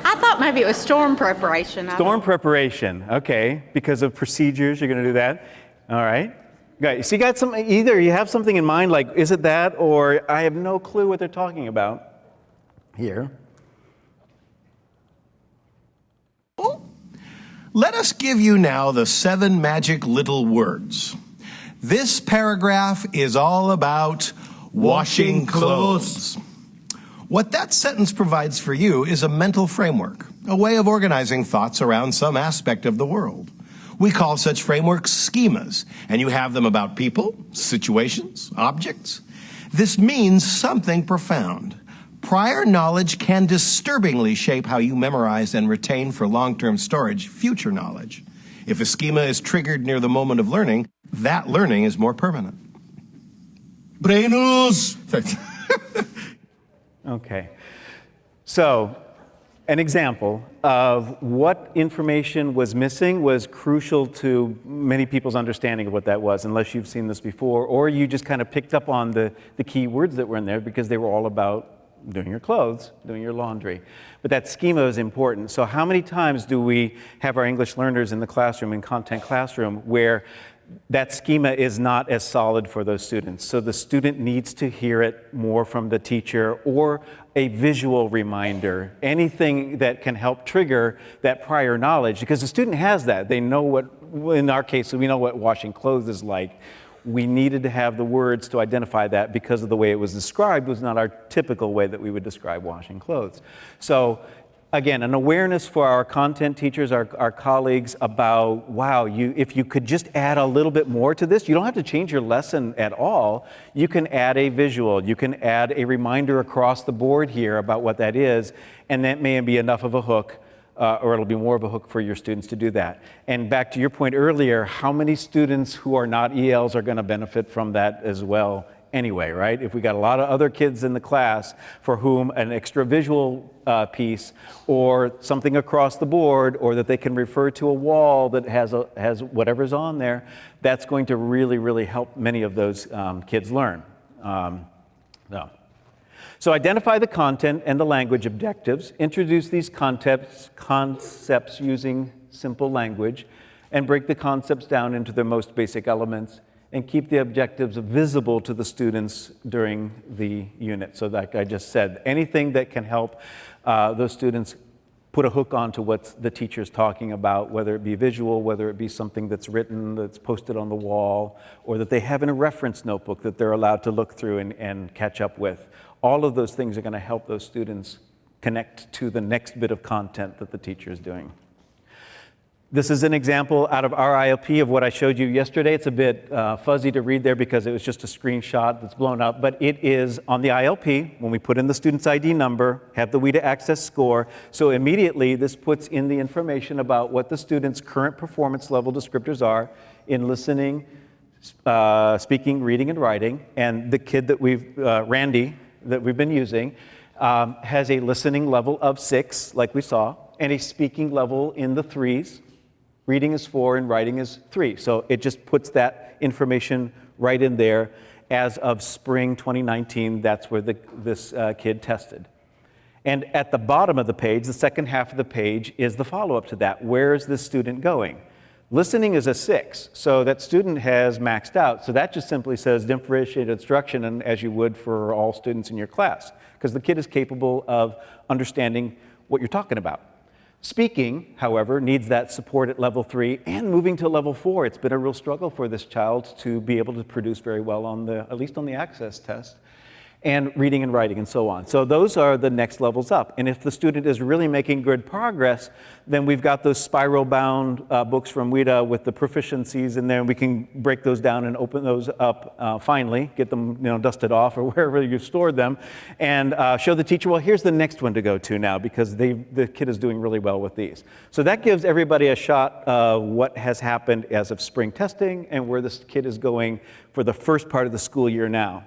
I thought maybe it was storm preparation. Storm preparation, okay. Because of procedures, you're going to do that. All right. Guys, so you got some, either you have something in mind, like, is it that, or I have no clue what they're talking about here. Let us give you now the 7 magic little words. This paragraph is all about washing clothes. What that sentence provides for you is a mental framework, a way of organizing thoughts around some aspect of the world. We call such frameworks schemas, and you have them about people, situations, objects. This means something profound. Prior knowledge can disturbingly shape how you memorize and retain for long-term storage future knowledge. If a schema is triggered near the moment of learning, that learning is more permanent. Brainers! Okay. So, an example of what information was missing was crucial to many people's understanding of what that was, unless you've seen this before, or you just kind of picked up on the key words that were in there because they were all about doing your clothes, doing your laundry. But that schema is important. So how many times do we have our English learners in the classroom, in content classroom, where that schema is not as solid for those students? So the student needs to hear it more from the teacher, or a visual reminder, anything that can help trigger that prior knowledge, because the student has that. They know what, in our case, we know what washing clothes is like. We needed to have the words to identify that because of the way it was described was not our typical way that we would describe washing clothes. So again, an awareness for our content teachers, our colleagues about, wow, if you could just add a little bit more to this, you don't have to change your lesson at all. You can add a visual, you can add a reminder across the board here about what that is, and that may be enough of a hook, or it'll be more of a hook for your students to do that. And back to your point earlier, how many students who are not ELs are going to benefit from that as well anyway, right? If we got a lot of other kids in the class for whom an extra visual piece or something across the board, or that they can refer to a wall that has whatever's on there, that's going to really, really help many of those kids learn. So identify the content and the language objectives, introduce these concepts using simple language, and break the concepts down into their most basic elements, and keep the objectives visible to the students during the unit. So like I just said, anything that can help those students put a hook onto what the teacher's talking about, whether it be visual, whether it be something that's written, that's posted on the wall, or that they have in a reference notebook that they're allowed to look through and catch up with. All of those things are going to help those students connect to the next bit of content that the teacher is doing. This is an example out of our ILP of what I showed you yesterday. It's a bit fuzzy to read there because it was just a screenshot that's blown up, but it is on the ILP. When we put in the student's ID number, have the WIDA access score, so immediately this puts in the information about what the student's current performance level descriptors are in listening, speaking, reading, and writing. And the kid that Randy, that we've been using, has a listening level of 6, like we saw, and a speaking level in the 3s. Reading is 4 and writing is 3. So it just puts that information right in there. As of spring 2019, that's where this kid tested. And at the bottom of the page, the second half of the page, is the follow-up to that. Where is this student going? Listening is a 6, so that student has maxed out. So that just simply says differentiated instruction, and as you would for all students in your class, because the kid is capable of understanding what you're talking about. Speaking, however, needs that support at level 3 and moving to level 4. It's been a real struggle for this child to be able to produce very well on at least on the access test, and reading and writing and so on. So those are the next levels up. And if the student is really making good progress, then we've got those spiral-bound books from WIDA with the proficiencies in there, and we can break those down and open those up finally, get them dusted off or wherever you stored them, and show the teacher, well, here's the next one to go to now, because the kid is doing really well with these. So that gives everybody a shot of what has happened as of spring testing and where this kid is going for the first part of the school year now.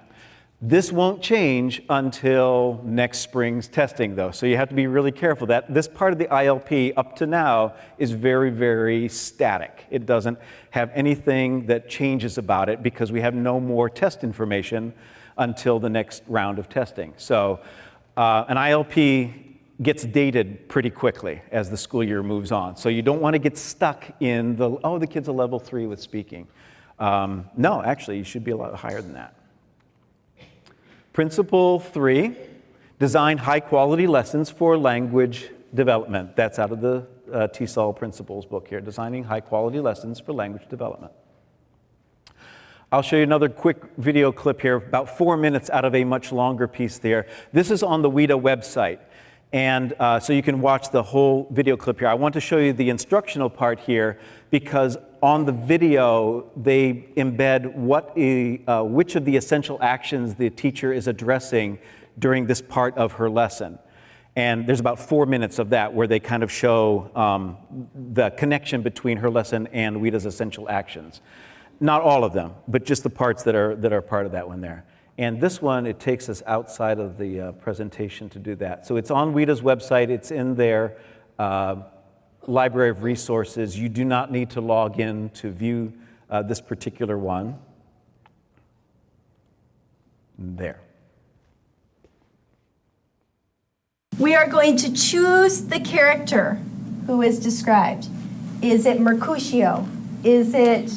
This won't change until next spring's testing, though, so you have to be really careful that this part of the ILP up to now is very, very static. It doesn't have anything that changes about it because we have no more test information until the next round of testing. So an ILP gets dated pretty quickly as the school year moves on. So you don't want to get stuck in the kid's a level 3 with speaking. No, actually, you should be a lot higher than that. Principle 3, design high-quality lessons for language development. That's out of the TESOL Principles book here, designing high-quality lessons for language development. I'll show you another quick video clip here, about 4 minutes out of a much longer piece there. This is on the WIDA website. And so you can watch the whole video clip here. I want to show you the instructional part here because on the video, they embed which of the essential actions the teacher is addressing during this part of her lesson. And there's about 4 minutes of that where they kind of show the connection between her lesson and WIDA's essential actions. Not all of them, but just the parts that are part of that one there. And this one, it takes us outside of the presentation to do that. So it's on WIDA's website. It's in their library of resources. You do not need to log in to view this particular one. There. We are going to choose the character who is described. Is it Mercutio? Is it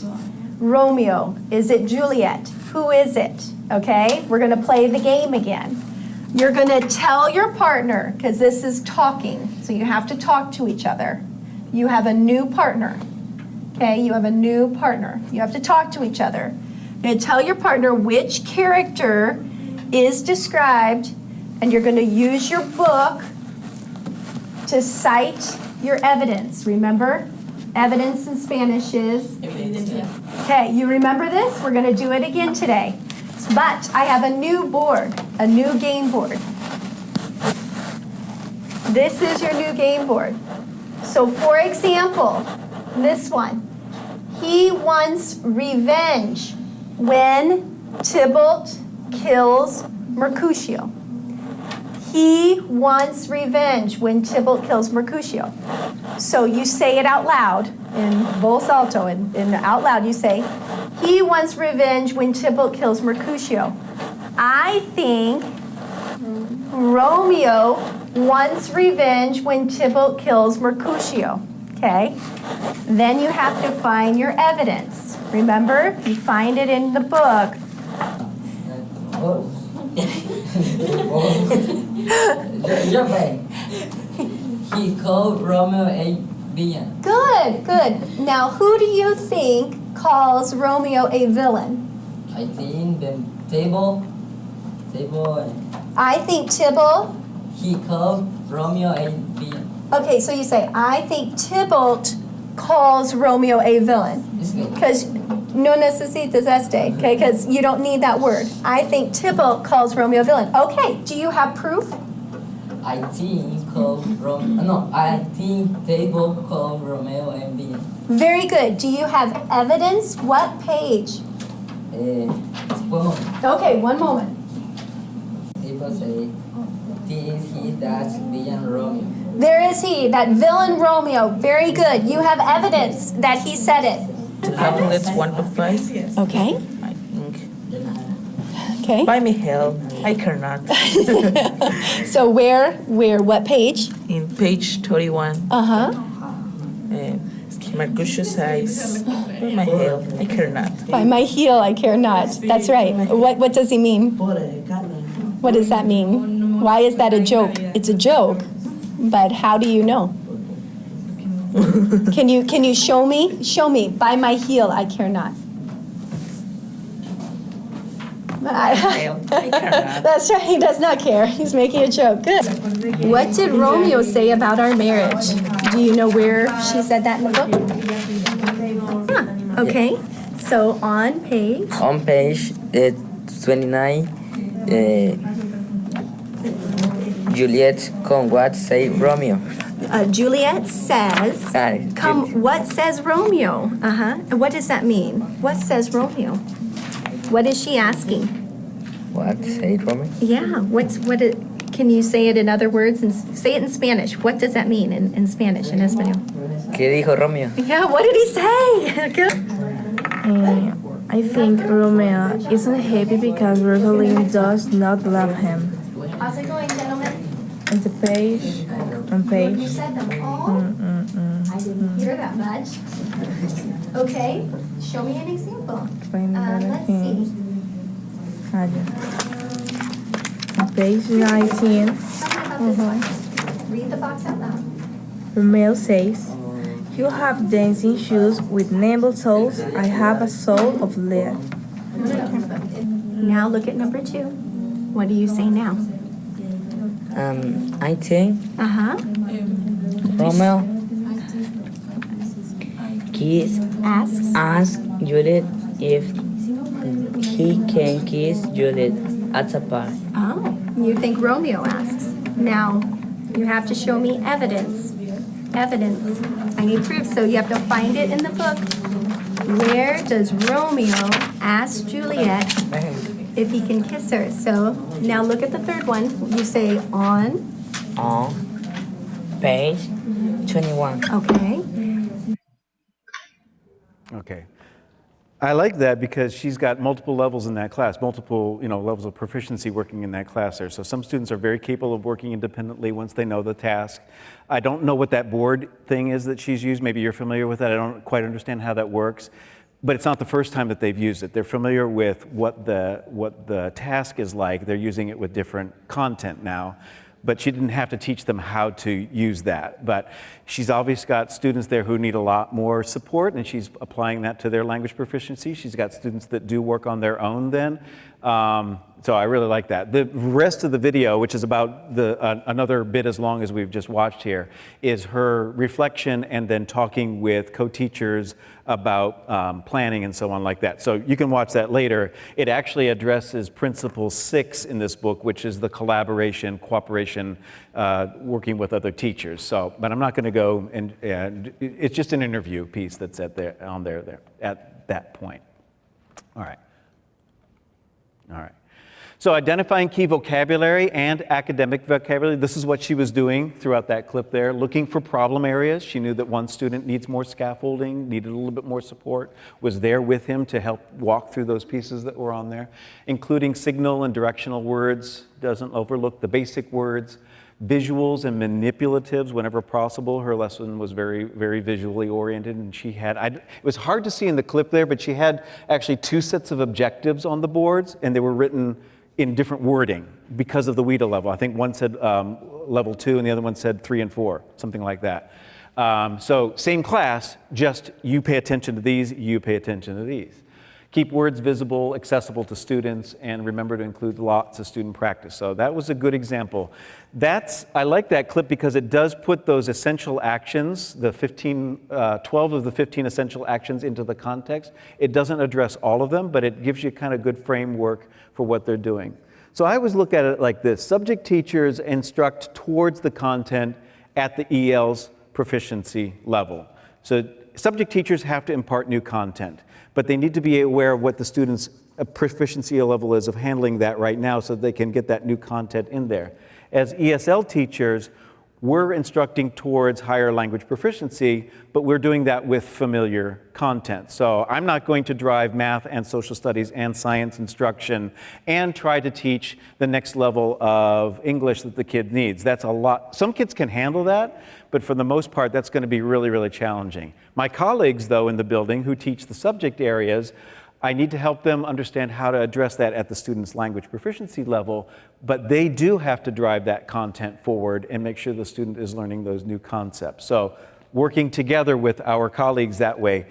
Romeo? Is it Juliet? Who is it? Okay, we're going to play the game again. You're going to tell your partner, because this is talking, so you have to talk to each other. You have a new partner. Okay, you have a new partner. You have to talk to each other. You're going to tell your partner which character is described, and you're going to use your book to cite your evidence. Remember? Evidence in Spanish is? Okay, you remember this? We're going to do it again today. But I have a new board, a new game board. This is your new game board. So for example, this one. He wants revenge when Tybalt kills Mercutio. He wants revenge when Tybalt kills Mercutio. So you say it out loud in voz alto, and out loud you say, he wants revenge when Tybalt kills Mercutio. I think Romeo wants revenge when Tybalt kills Mercutio. Okay? Then you have to find your evidence. Remember, you find it in the book. He called Romeo a villain. Good, good. Now, who do you think calls Romeo a villain? I think the table. I think Tybalt. He called Romeo a villain. Okay, so you say, I think Tybalt calls Romeo a villain. Because no necesitas este, okay? Because you don't need that word. I think Tybalt calls Romeo a villain. Okay, do you have proof? I think I think table called Romeo a villain. Very good. Do you have evidence? What page? 1 moment. Okay, 1 moment. Table say, this he that villain Romeo. There is he, that villain Romeo. Very good. You have evidence that he said it. To calculate 1 to 5. Okay. I think. Okay. By me help, I cannot. So where, what page? In page 31. Uh-huh. Mercutio says, by my help, I care not. By my heel, I care not. That's right. What does he mean? What does that mean? Why is that a joke? It's a joke, but how do you know? Can you show me? Show me. By my heel, I care not. That's right. He does not care. He's making a joke. Good. What did Romeo say about our marriage? Do you know where she said that in the book? Huh. Okay. So on page? On page 29, Juliet come what say Romeo. Juliet says, come, what says Romeo? And what does that mean? What says Romeo? What is she asking? What say Romeo? Yeah, can you say it in other words? And say it in Spanish. What does that mean in Spanish, in español? ¿Qué dijo Romeo? Yeah, what did he say? I think Romeo isn't happy because Rosalind does not love him. How's it going, gentlemen? On page. You said them all? I didn't hear that much. Okay, show me an example. Let's see. On page 19. Read the box out loud. Romeo says, you have dancing shoes with nimble soles. I have a soul of lead. Now look at number 2. What do you say now? I think Romeo ask Juliet if he can kiss Juliet at the park. Oh, you think Romeo asks. Now, you have to show me evidence. Evidence. I need proof, so you have to find it in the book. Where does Romeo ask Juliet if he can kiss her? So now look at the third one. You say on page 21. Okay. Okay. I like that because she's got multiple levels in that class, multiple levels of proficiency working in that class there. So some students are very capable of working independently once they know the task. I don't know what that board thing is that she's used. Maybe you're familiar with that. I don't quite understand how that works. But it's not the first time that they've used it. They're familiar with what the task is like. They're using it with different content now. But she didn't have to teach them how to use that. But she's obviously got students there who need a lot more support, and she's applying that to their language proficiency. She's got students that do work on their own then. So I really like that. The rest of the video, which is about another bit as long as we've just watched here, is her reflection and then talking with co-teachers about planning and so on like that. So you can watch that later. It actually addresses Principle 6 in this book, which is the collaboration, cooperation, working with other teachers. So, but I'm not going to go and it's just an interview piece that's at there at that point. All right. All right. So identifying key vocabulary and academic vocabulary, this is what she was doing throughout that clip there, looking for problem areas. She knew that one student needs more scaffolding, needed a little bit more support, was there with him to help walk through those pieces that were on there, including signal and directional words, doesn't overlook the basic words, visuals and manipulatives whenever possible. Her lesson was very, very visually oriented, and she had, it was hard to see in the clip there, but she had actually 2 sets of objectives on the boards, and they were written in different wording because of the WIDA level. I think one said level 2 and the other one said 3 and 4, something like that. So same class, just you pay attention to these, you pay attention to these. Keep words visible, accessible to students, and remember to include lots of student practice. So that was a good example. I like that clip because it does put those essential actions, the 12 of the 15 essential actions into the context. It doesn't address all of them, but it gives you kind of good framework for what they're doing. So I always look at it like this. Subject teachers instruct towards the content at the EL's proficiency level. So subject teachers have to impart new content, but they need to be aware of what the student's proficiency level is of handling that right now so they can get that new content in there. As ESL teachers, we're instructing towards higher language proficiency, but we're doing that with familiar content. So I'm not going to drive math and social studies and science instruction and try to teach the next level of English that the kid needs. That's a lot. Some kids can handle that, but for the most part, that's going to be really, really challenging. My colleagues, though, in the building who teach the subject areas, I need to help them understand how to address that at the student's language proficiency level, but they do have to drive that content forward and make sure the student is learning those new concepts. So working together with our colleagues that way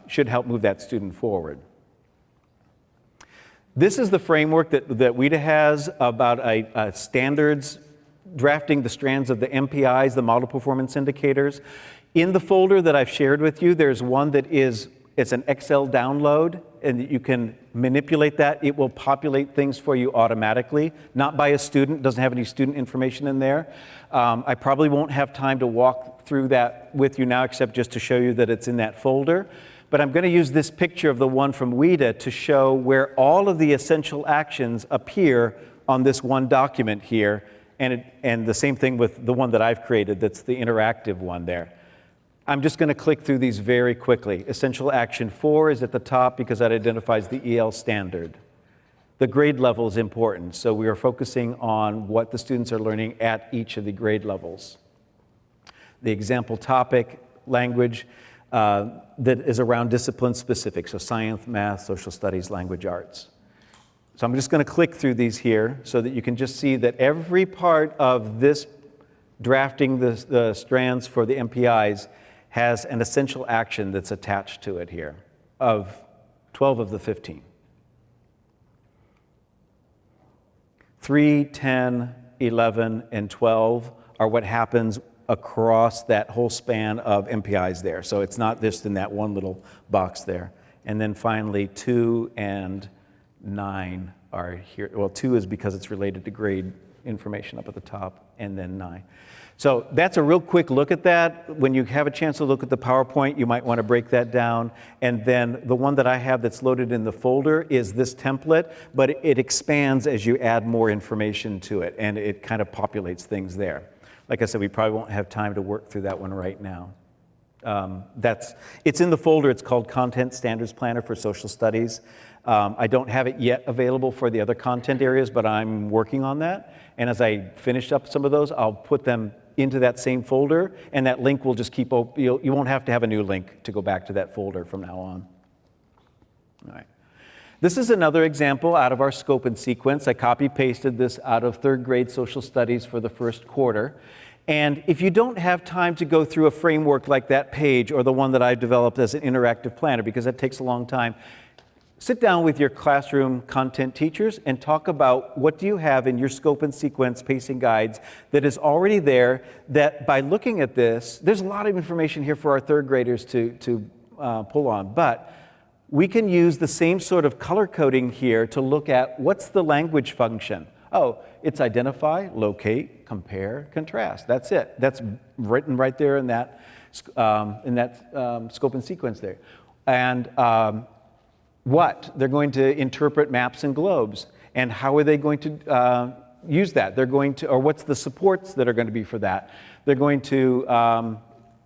should help move that student forward. This is the framework that WIDA has about a standards, drafting the strands of the MPIs, the model performance indicators. In the folder that I've shared with you, there's one that it's an Excel download, and you can manipulate that. It will populate things for you automatically, not by a student, doesn't have any student information in there. I probably won't have time to walk through that with you now, except just to show you that it's in that folder. But I'm going to use this picture of the one from WIDA to show where all of the essential actions appear on this one document here, and the same thing with the one that I've created, that's the interactive one there. I'm just going to click through these very quickly. Essential action 4 is at the top because that identifies the EL standard. The grade level is important, so we are focusing on what the students are learning at each of the grade levels. The example topic, language, that is around discipline specific, so science, math, social studies, language arts. So I'm just going to click through these here so that you can just see that every part of this drafting the strands for the MPIs has an essential action that's attached to it here of 12 of the 15. 3, 10, 11, and 12 are what happens across that whole span of MPIs there. So it's not just in that one little box there. And then finally, 2 and 9 are here. Well, 2 is because it's related to grade information up at the top, and then 9. So that's a real quick look at that. When you have a chance to look at the PowerPoint, you might want to break that down. And then the one that I have that's loaded in the folder is this template, but it expands as you add more information to it, and it kind of populates things there. Like I said, we probably won't have time to work through that one right now. It's in the folder. It's called Content Standards Planner for Social Studies. I don't have it yet available for the other content areas, but I'm working on that. And as I finish up some of those, I'll put them into that same folder, and that link will just keep open. You won't have to have a new link to go back to that folder from now on. All right. This is another example out of our scope and sequence. I copy-pasted this out of 3rd grade social studies for the first quarter. And if you don't have time to go through a framework like that page or the one that I've developed as an interactive planner, because that takes a long time, sit down with your classroom content teachers and talk about what do you have in your scope and sequence pacing guides that is already there, that by looking at this, there's a lot of information here for our 3rd graders to pull on, but we can use the same sort of color coding here to look at what's the language function. Oh, it's identify, locate, compare, contrast. That's it. That's written right there in that scope and sequence there. And what? They're going to interpret maps and globes. And how are they going to use that? They're going to, or what's the supports that are going to be for that? They're going to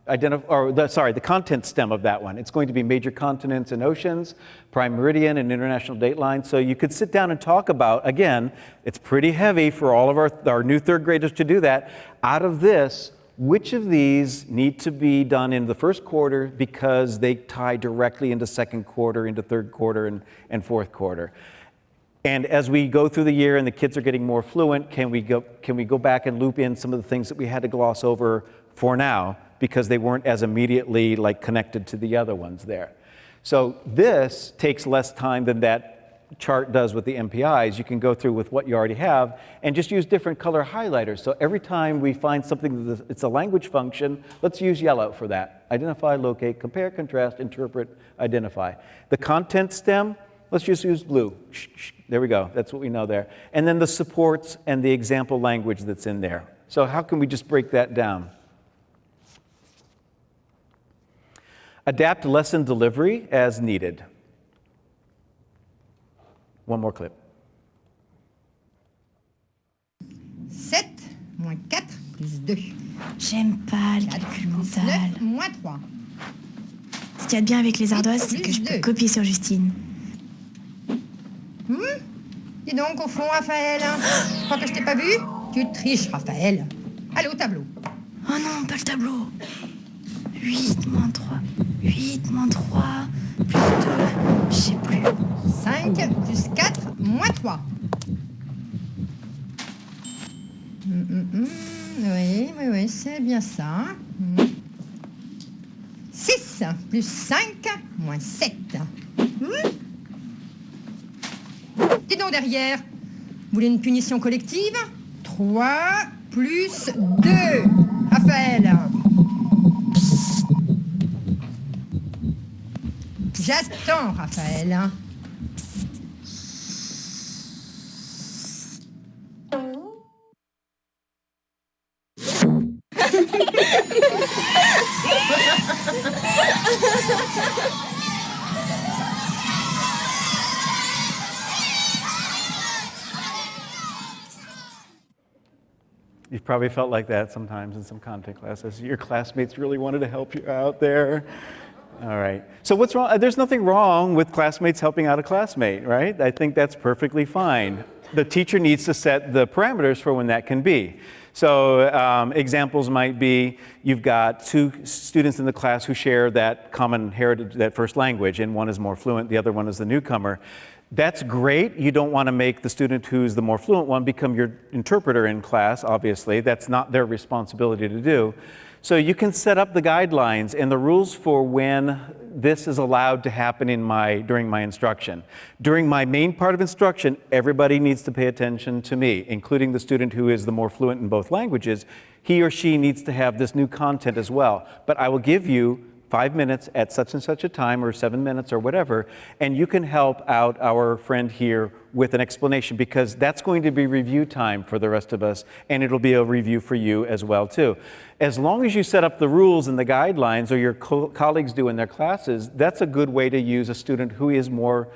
the content stem of that one. It's going to be major continents and oceans, prime meridian and international dateline. So you could sit down and talk about, again, it's pretty heavy for all of our new 3rd graders to do that. Out of this, which of these need to be done in the first quarter because they tie directly into 2nd quarter, into 3rd quarter, and 4th quarter? And as we go through the year and the kids are getting more fluent, can we go back and loop in some of the things that we had to gloss over for now because they weren't as immediately connected to the other ones there? So this takes less time than that chart does with the MPIs. You can go through with what you already have and just use different color highlighters. So every time we find something that it's a language function, let's use yellow for that. Identify, locate, compare, contrast, interpret, identify. The content stem, let's just use blue. There we go. That's what we know there. And then the supports and the example language that's in there. So how can we just break that down? Adapt lesson delivery as needed. One more clip. 7 moins 4 plus 2. J'aime pas le calcul mental. 9 moins 3. Ce qu'il y a de bien avec les ardoises, c'est que je peux copier sur Justine. Dis donc, au fond, Raphaël, je crois que je t'ai pas vu. Tu triches, Raphaël. Allez, au tableau. Oh non, pas le tableau. 8 moins 3. 8 moins 3 plus 2. Je sais plus. 5 plus 4 moins 3. Oui, c'est bien ça. 6 plus 5 moins 7. Dis donc derrière, vous voulez une punition collective? 3 plus 2. Raphaël. J'attends, Raphaël. You've probably felt like that sometimes in some content classes. Your classmates really wanted to help you out there. All right. So what's wrong? There's nothing wrong with classmates helping out a classmate, right? I think that's perfectly fine. The teacher needs to set the parameters for when that can be. So examples might be you've got 2 students in the class who share that common heritage, that first language, and one is more fluent, the other one is the newcomer. That's great. You don't want to make the student who's the more fluent one become your interpreter in class, obviously. That's not their responsibility to do. So you can set up the guidelines and the rules for when this is allowed to happen during my instruction. During my main part of instruction, everybody needs to pay attention to me, including the student who is the more fluent in both languages. He or she needs to have this new content as well. But I will give you 5 minutes at such and such a time, or 7 minutes, or whatever, and you can help out our friend here with an explanation, because that's going to be review time for the rest of us, and it'll be a review for you as well too. As long as you set up the rules and the guidelines, or your colleagues do in their classes, that's a good way to use a student who is more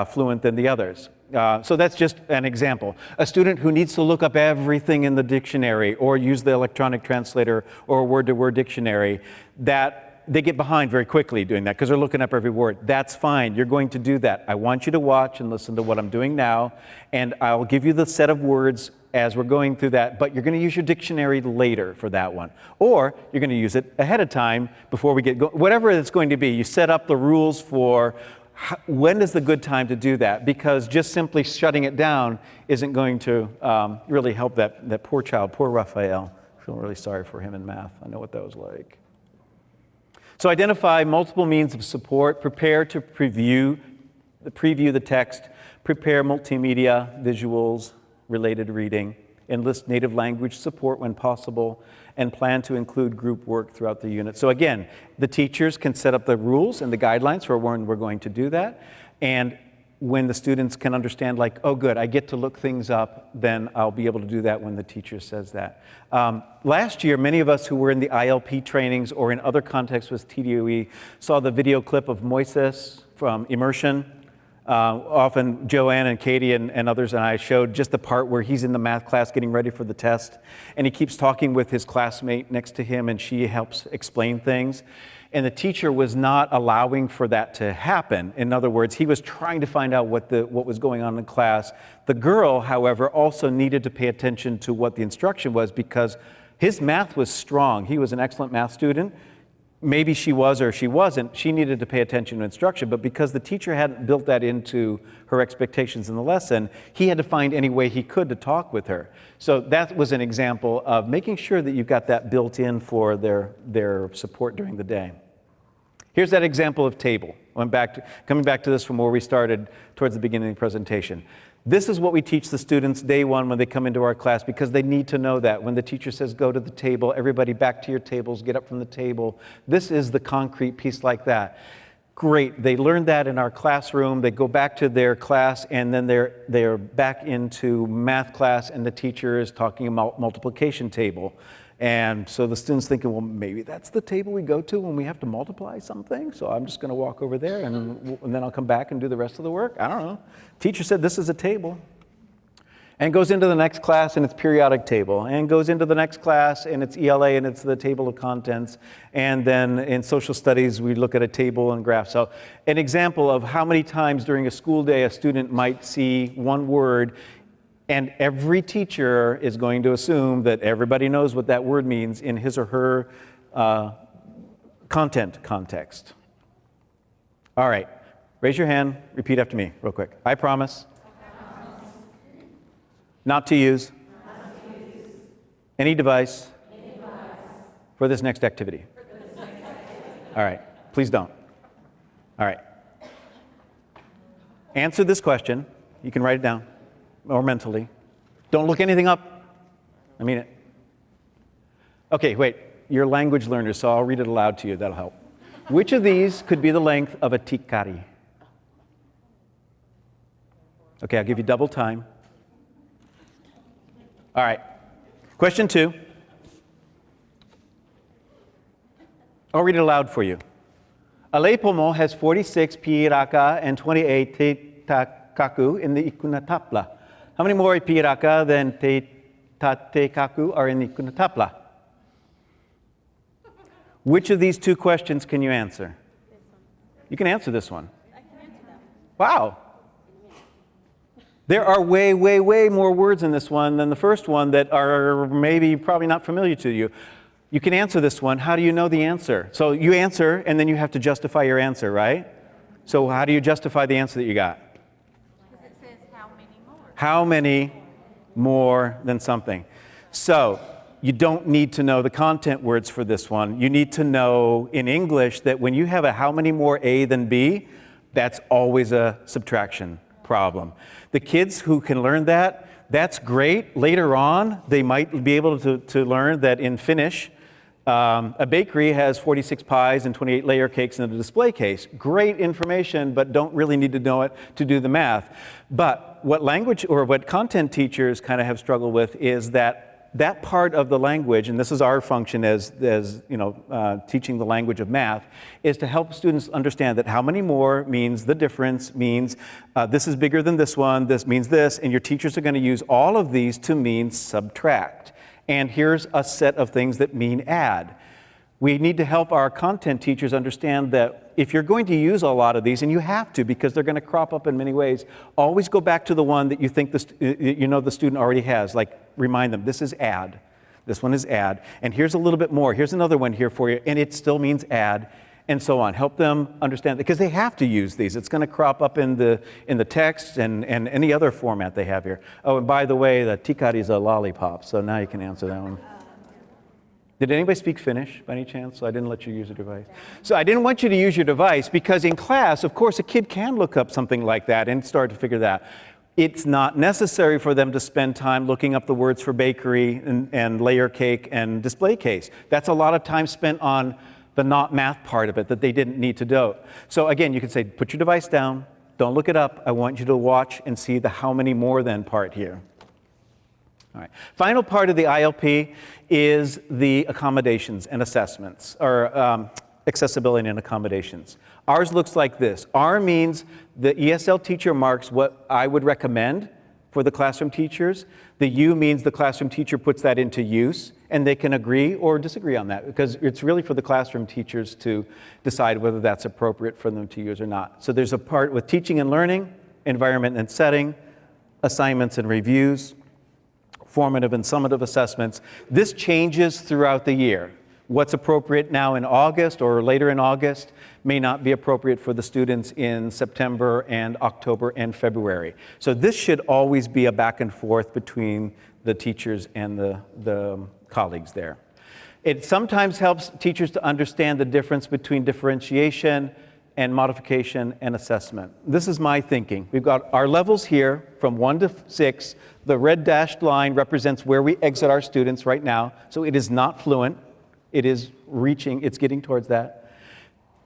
fluent than the others. So that's just an example. A student who needs to look up everything in the dictionary, or use the electronic translator or a word-to-word dictionary, that they get behind very quickly doing that because they're looking up every word. That's fine. You're going to do that. I want you to watch and listen to what I'm doing now, and I'll give you the set of words as we're going through that, but you're going to use your dictionary later for that one. Or you're going to use it ahead of time before we get going. Whatever it's going to be, you set up the rules for when is the good time to do that, because just simply shutting it down isn't going to really help that poor child, poor Raphael. I feel really sorry for him in math. I know what that was like. So identify multiple means of support, prepare to preview the text, prepare multimedia, visuals, related reading, enlist native language support when possible, and plan to include group work throughout the unit. So again, the teachers can set up the rules and the guidelines for when we're going to do that, and when the students can understand, like, oh good, I get to look things up, then I'll be able to do that when the teacher says that. Last year, many of us who were in the ILP trainings or in other contexts with TDOE saw the video clip of Moises from Immersion. Often Joanne and Katie and others and I showed just the part where he's in the math class getting ready for the test, and he keeps talking with his classmate next to him, and she helps explain things. And the teacher was not allowing for that to happen. In other words, he was trying to find out what was going on in class. The girl, however, also needed to pay attention to what the instruction was, because his math was strong. He was an excellent math student. Maybe she was or she wasn't. She needed to pay attention to instruction, but because the teacher hadn't built that into her expectations in the lesson, he had to find any way he could to talk with her. So that was an example of making sure that you've got that built in for their support during the day. Here's that example of table. Coming back to this from where we started towards the beginning of the presentation. This is what we teach the students day one when they come into our class, because they need to know that. When the teacher says, go to the table, everybody back to your tables, get up from the table. This is the concrete piece like that. Great, they learned that in our classroom. They go back to their class, and then they're back into math class, and the teacher is talking about multiplication table. And so the student's thinking, well, maybe that's the table we go to when we have to multiply something. So I'm just going to walk over there, and then I'll come back and do the rest of the work. I don't know. Teacher said this is a table. And goes into the next class, and it's periodic table. And goes into the next class, and it's ELA, and it's the table of contents. And then in social studies, we look at a table and graph. So an example of how many times during a school day a student might see one word, and every teacher is going to assume that everybody knows what that word means in his or her content context. All right, raise your hand, repeat after me real quick. I promise not to use any device for this next activity. All right, please don't. All right. Answer this question. You can write it down or mentally. Don't look anything up. I mean it. Okay, wait. You're language learners, so I'll read it aloud to you. That'll help. Which of these could be the length of a tikari? Okay, I'll give you double time. All right. Question 2. I'll read it aloud for you. A leipomo has 46 piraka and 28 teitakaku in the ikunatapla. How many more piraka than teitakaku are in the ikunatapla? Which of these two questions can you answer? You can answer this one. I can answer that. Wow. There are way, way, way more words in this one than the first one that are probably not familiar to you. You can answer this one. How do you know the answer? So you answer, and then you have to justify your answer, right? So how do you justify the answer that you got? Because it says how many more. How many more than something. So you don't need to know the content words for this one. You need to know in English that when you have a how many more A than B, that's always a subtraction problem. The kids who can learn that, that's great. Later on, they might be able to learn that in Finnish, a bakery has 46 pies and 28 layer cakes in a display case. Great information, but don't really need to know it to do the math. But what language or what content teachers kind of have struggled with is that part of the language, and this is our function as teaching the language of math, is to help students understand that how many more means the difference, means this is bigger than this one, this means this, and your teachers are going to use all of these to mean subtract. And here's a set of things that mean add. We need to help our content teachers understand that if you're going to use a lot of these, and you have to because they're going to crop up in many ways, always go back to the one that you think the student already has. Like remind them, this is add. This one is add. And here's a little bit more. Here's another one here for you, and it still means add, and so on. Help them understand because they have to use these. It's going to crop up in the text and any other format they have here. Oh, and by the way, the tikari is a lollipop, so now you can answer that one. Did anybody speak Finnish by any chance? So I didn't let you use your device. So I didn't want you to use your device because in class, of course, a kid can look up something like that and start to figure that. It's not necessary for them to spend time looking up the words for bakery and layer cake and display case. That's a lot of time spent on the not math part of it that they didn't need to do. So again, you can say, put your device down, don't look it up. I want you to watch and see the how many more than part here. All right. Final part of the ILP is the accommodations and assessments, or accessibility and accommodations. Ours looks like this. R means the ESL teacher marks what I would recommend for the classroom teachers. The U means the classroom teacher puts that into use, and they can agree or disagree on that because it's really for the classroom teachers to decide whether that's appropriate for them to use or not. So there's a part with teaching and learning, environment and setting, assignments and reviews, formative and summative assessments. This changes throughout the year. What's appropriate now in August or later in August may not be appropriate for the students in September and October and February. So this should always be a back and forth between the teachers and the colleagues there. It sometimes helps teachers to understand the difference between differentiation and modification and assessment. This is my thinking. We've got our levels here from 1 to 6. The red dashed line represents where we exit our students right now. So it is not fluent. It is reaching, it's getting towards that.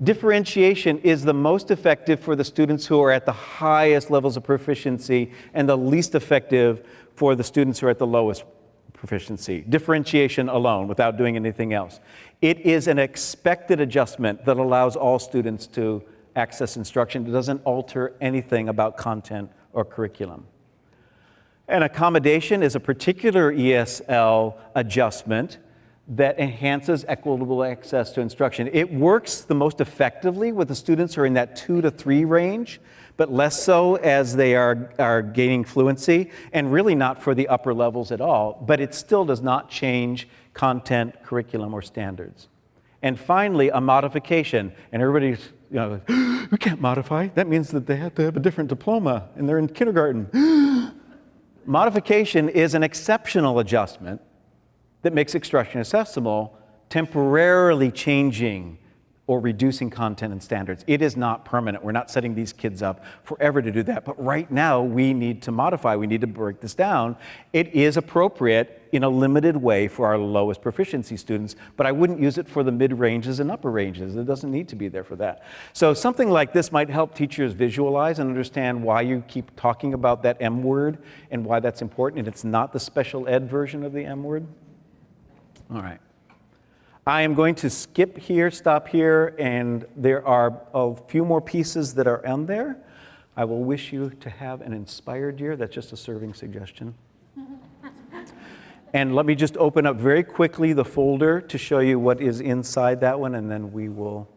Differentiation is the most effective for the students who are at the highest levels of proficiency and the least effective for the students who are at the lowest proficiency. Differentiation alone without doing anything else. It is an expected adjustment that allows all students to access instruction. It doesn't alter anything about content or curriculum. An accommodation is a particular ESL adjustment that enhances equitable access to instruction. It works the most effectively with the students who are in that 2 to 3 range, but less so as they are gaining fluency, and really not for the upper levels at all, but it still does not change content, curriculum, or standards. And finally, a modification, and everybody's, we can't modify. That means that they have to have a different diploma, and they're in kindergarten. Modification is an exceptional adjustment that makes instruction accessible, temporarily changing or reducing content and standards. It is not permanent. We're not setting these kids up forever to do that. But right now, we need to modify. We need to break this down. It is appropriate in a limited way for our lowest proficiency students, but I wouldn't use it for the mid-ranges and upper ranges. It doesn't need to be there for that. So something like this might help teachers visualize and understand why you keep talking about that M word and why that's important, and it's not the special ed version of the M word. All right. I am going to skip here, stop here, and there are a few more pieces that are on there. I will wish you to have an inspired year. That's just a serving suggestion. And let me just open up very quickly the folder to show you what is inside that one, and then we will.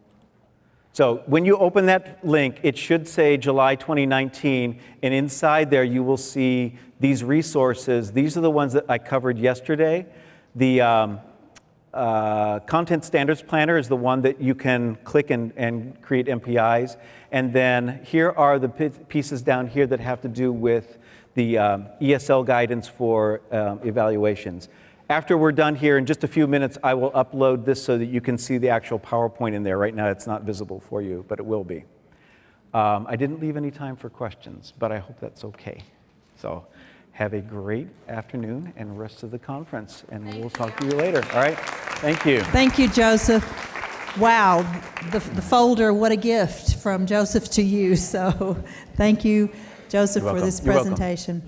So when you open that link, it should say July 2019, and inside there you will see these resources. These are the ones that I covered yesterday. The Content Standards Planner is the one that you can click and create MPIs. And then here are the pieces down here that have to do with the ESL guidance for evaluations. After we're done here, in just a few minutes, I will upload this so that you can see the actual PowerPoint in there. Right now, it's not visible for you, but it will be. I didn't leave any time for questions, but I hope that's okay. So have a great afternoon and rest of the conference, and we'll talk to you later. All right? Thank you. Thank you, Joseph. Wow, the folder, what a gift from Joseph to you. So thank you, Joseph, for this You're welcome. presentation.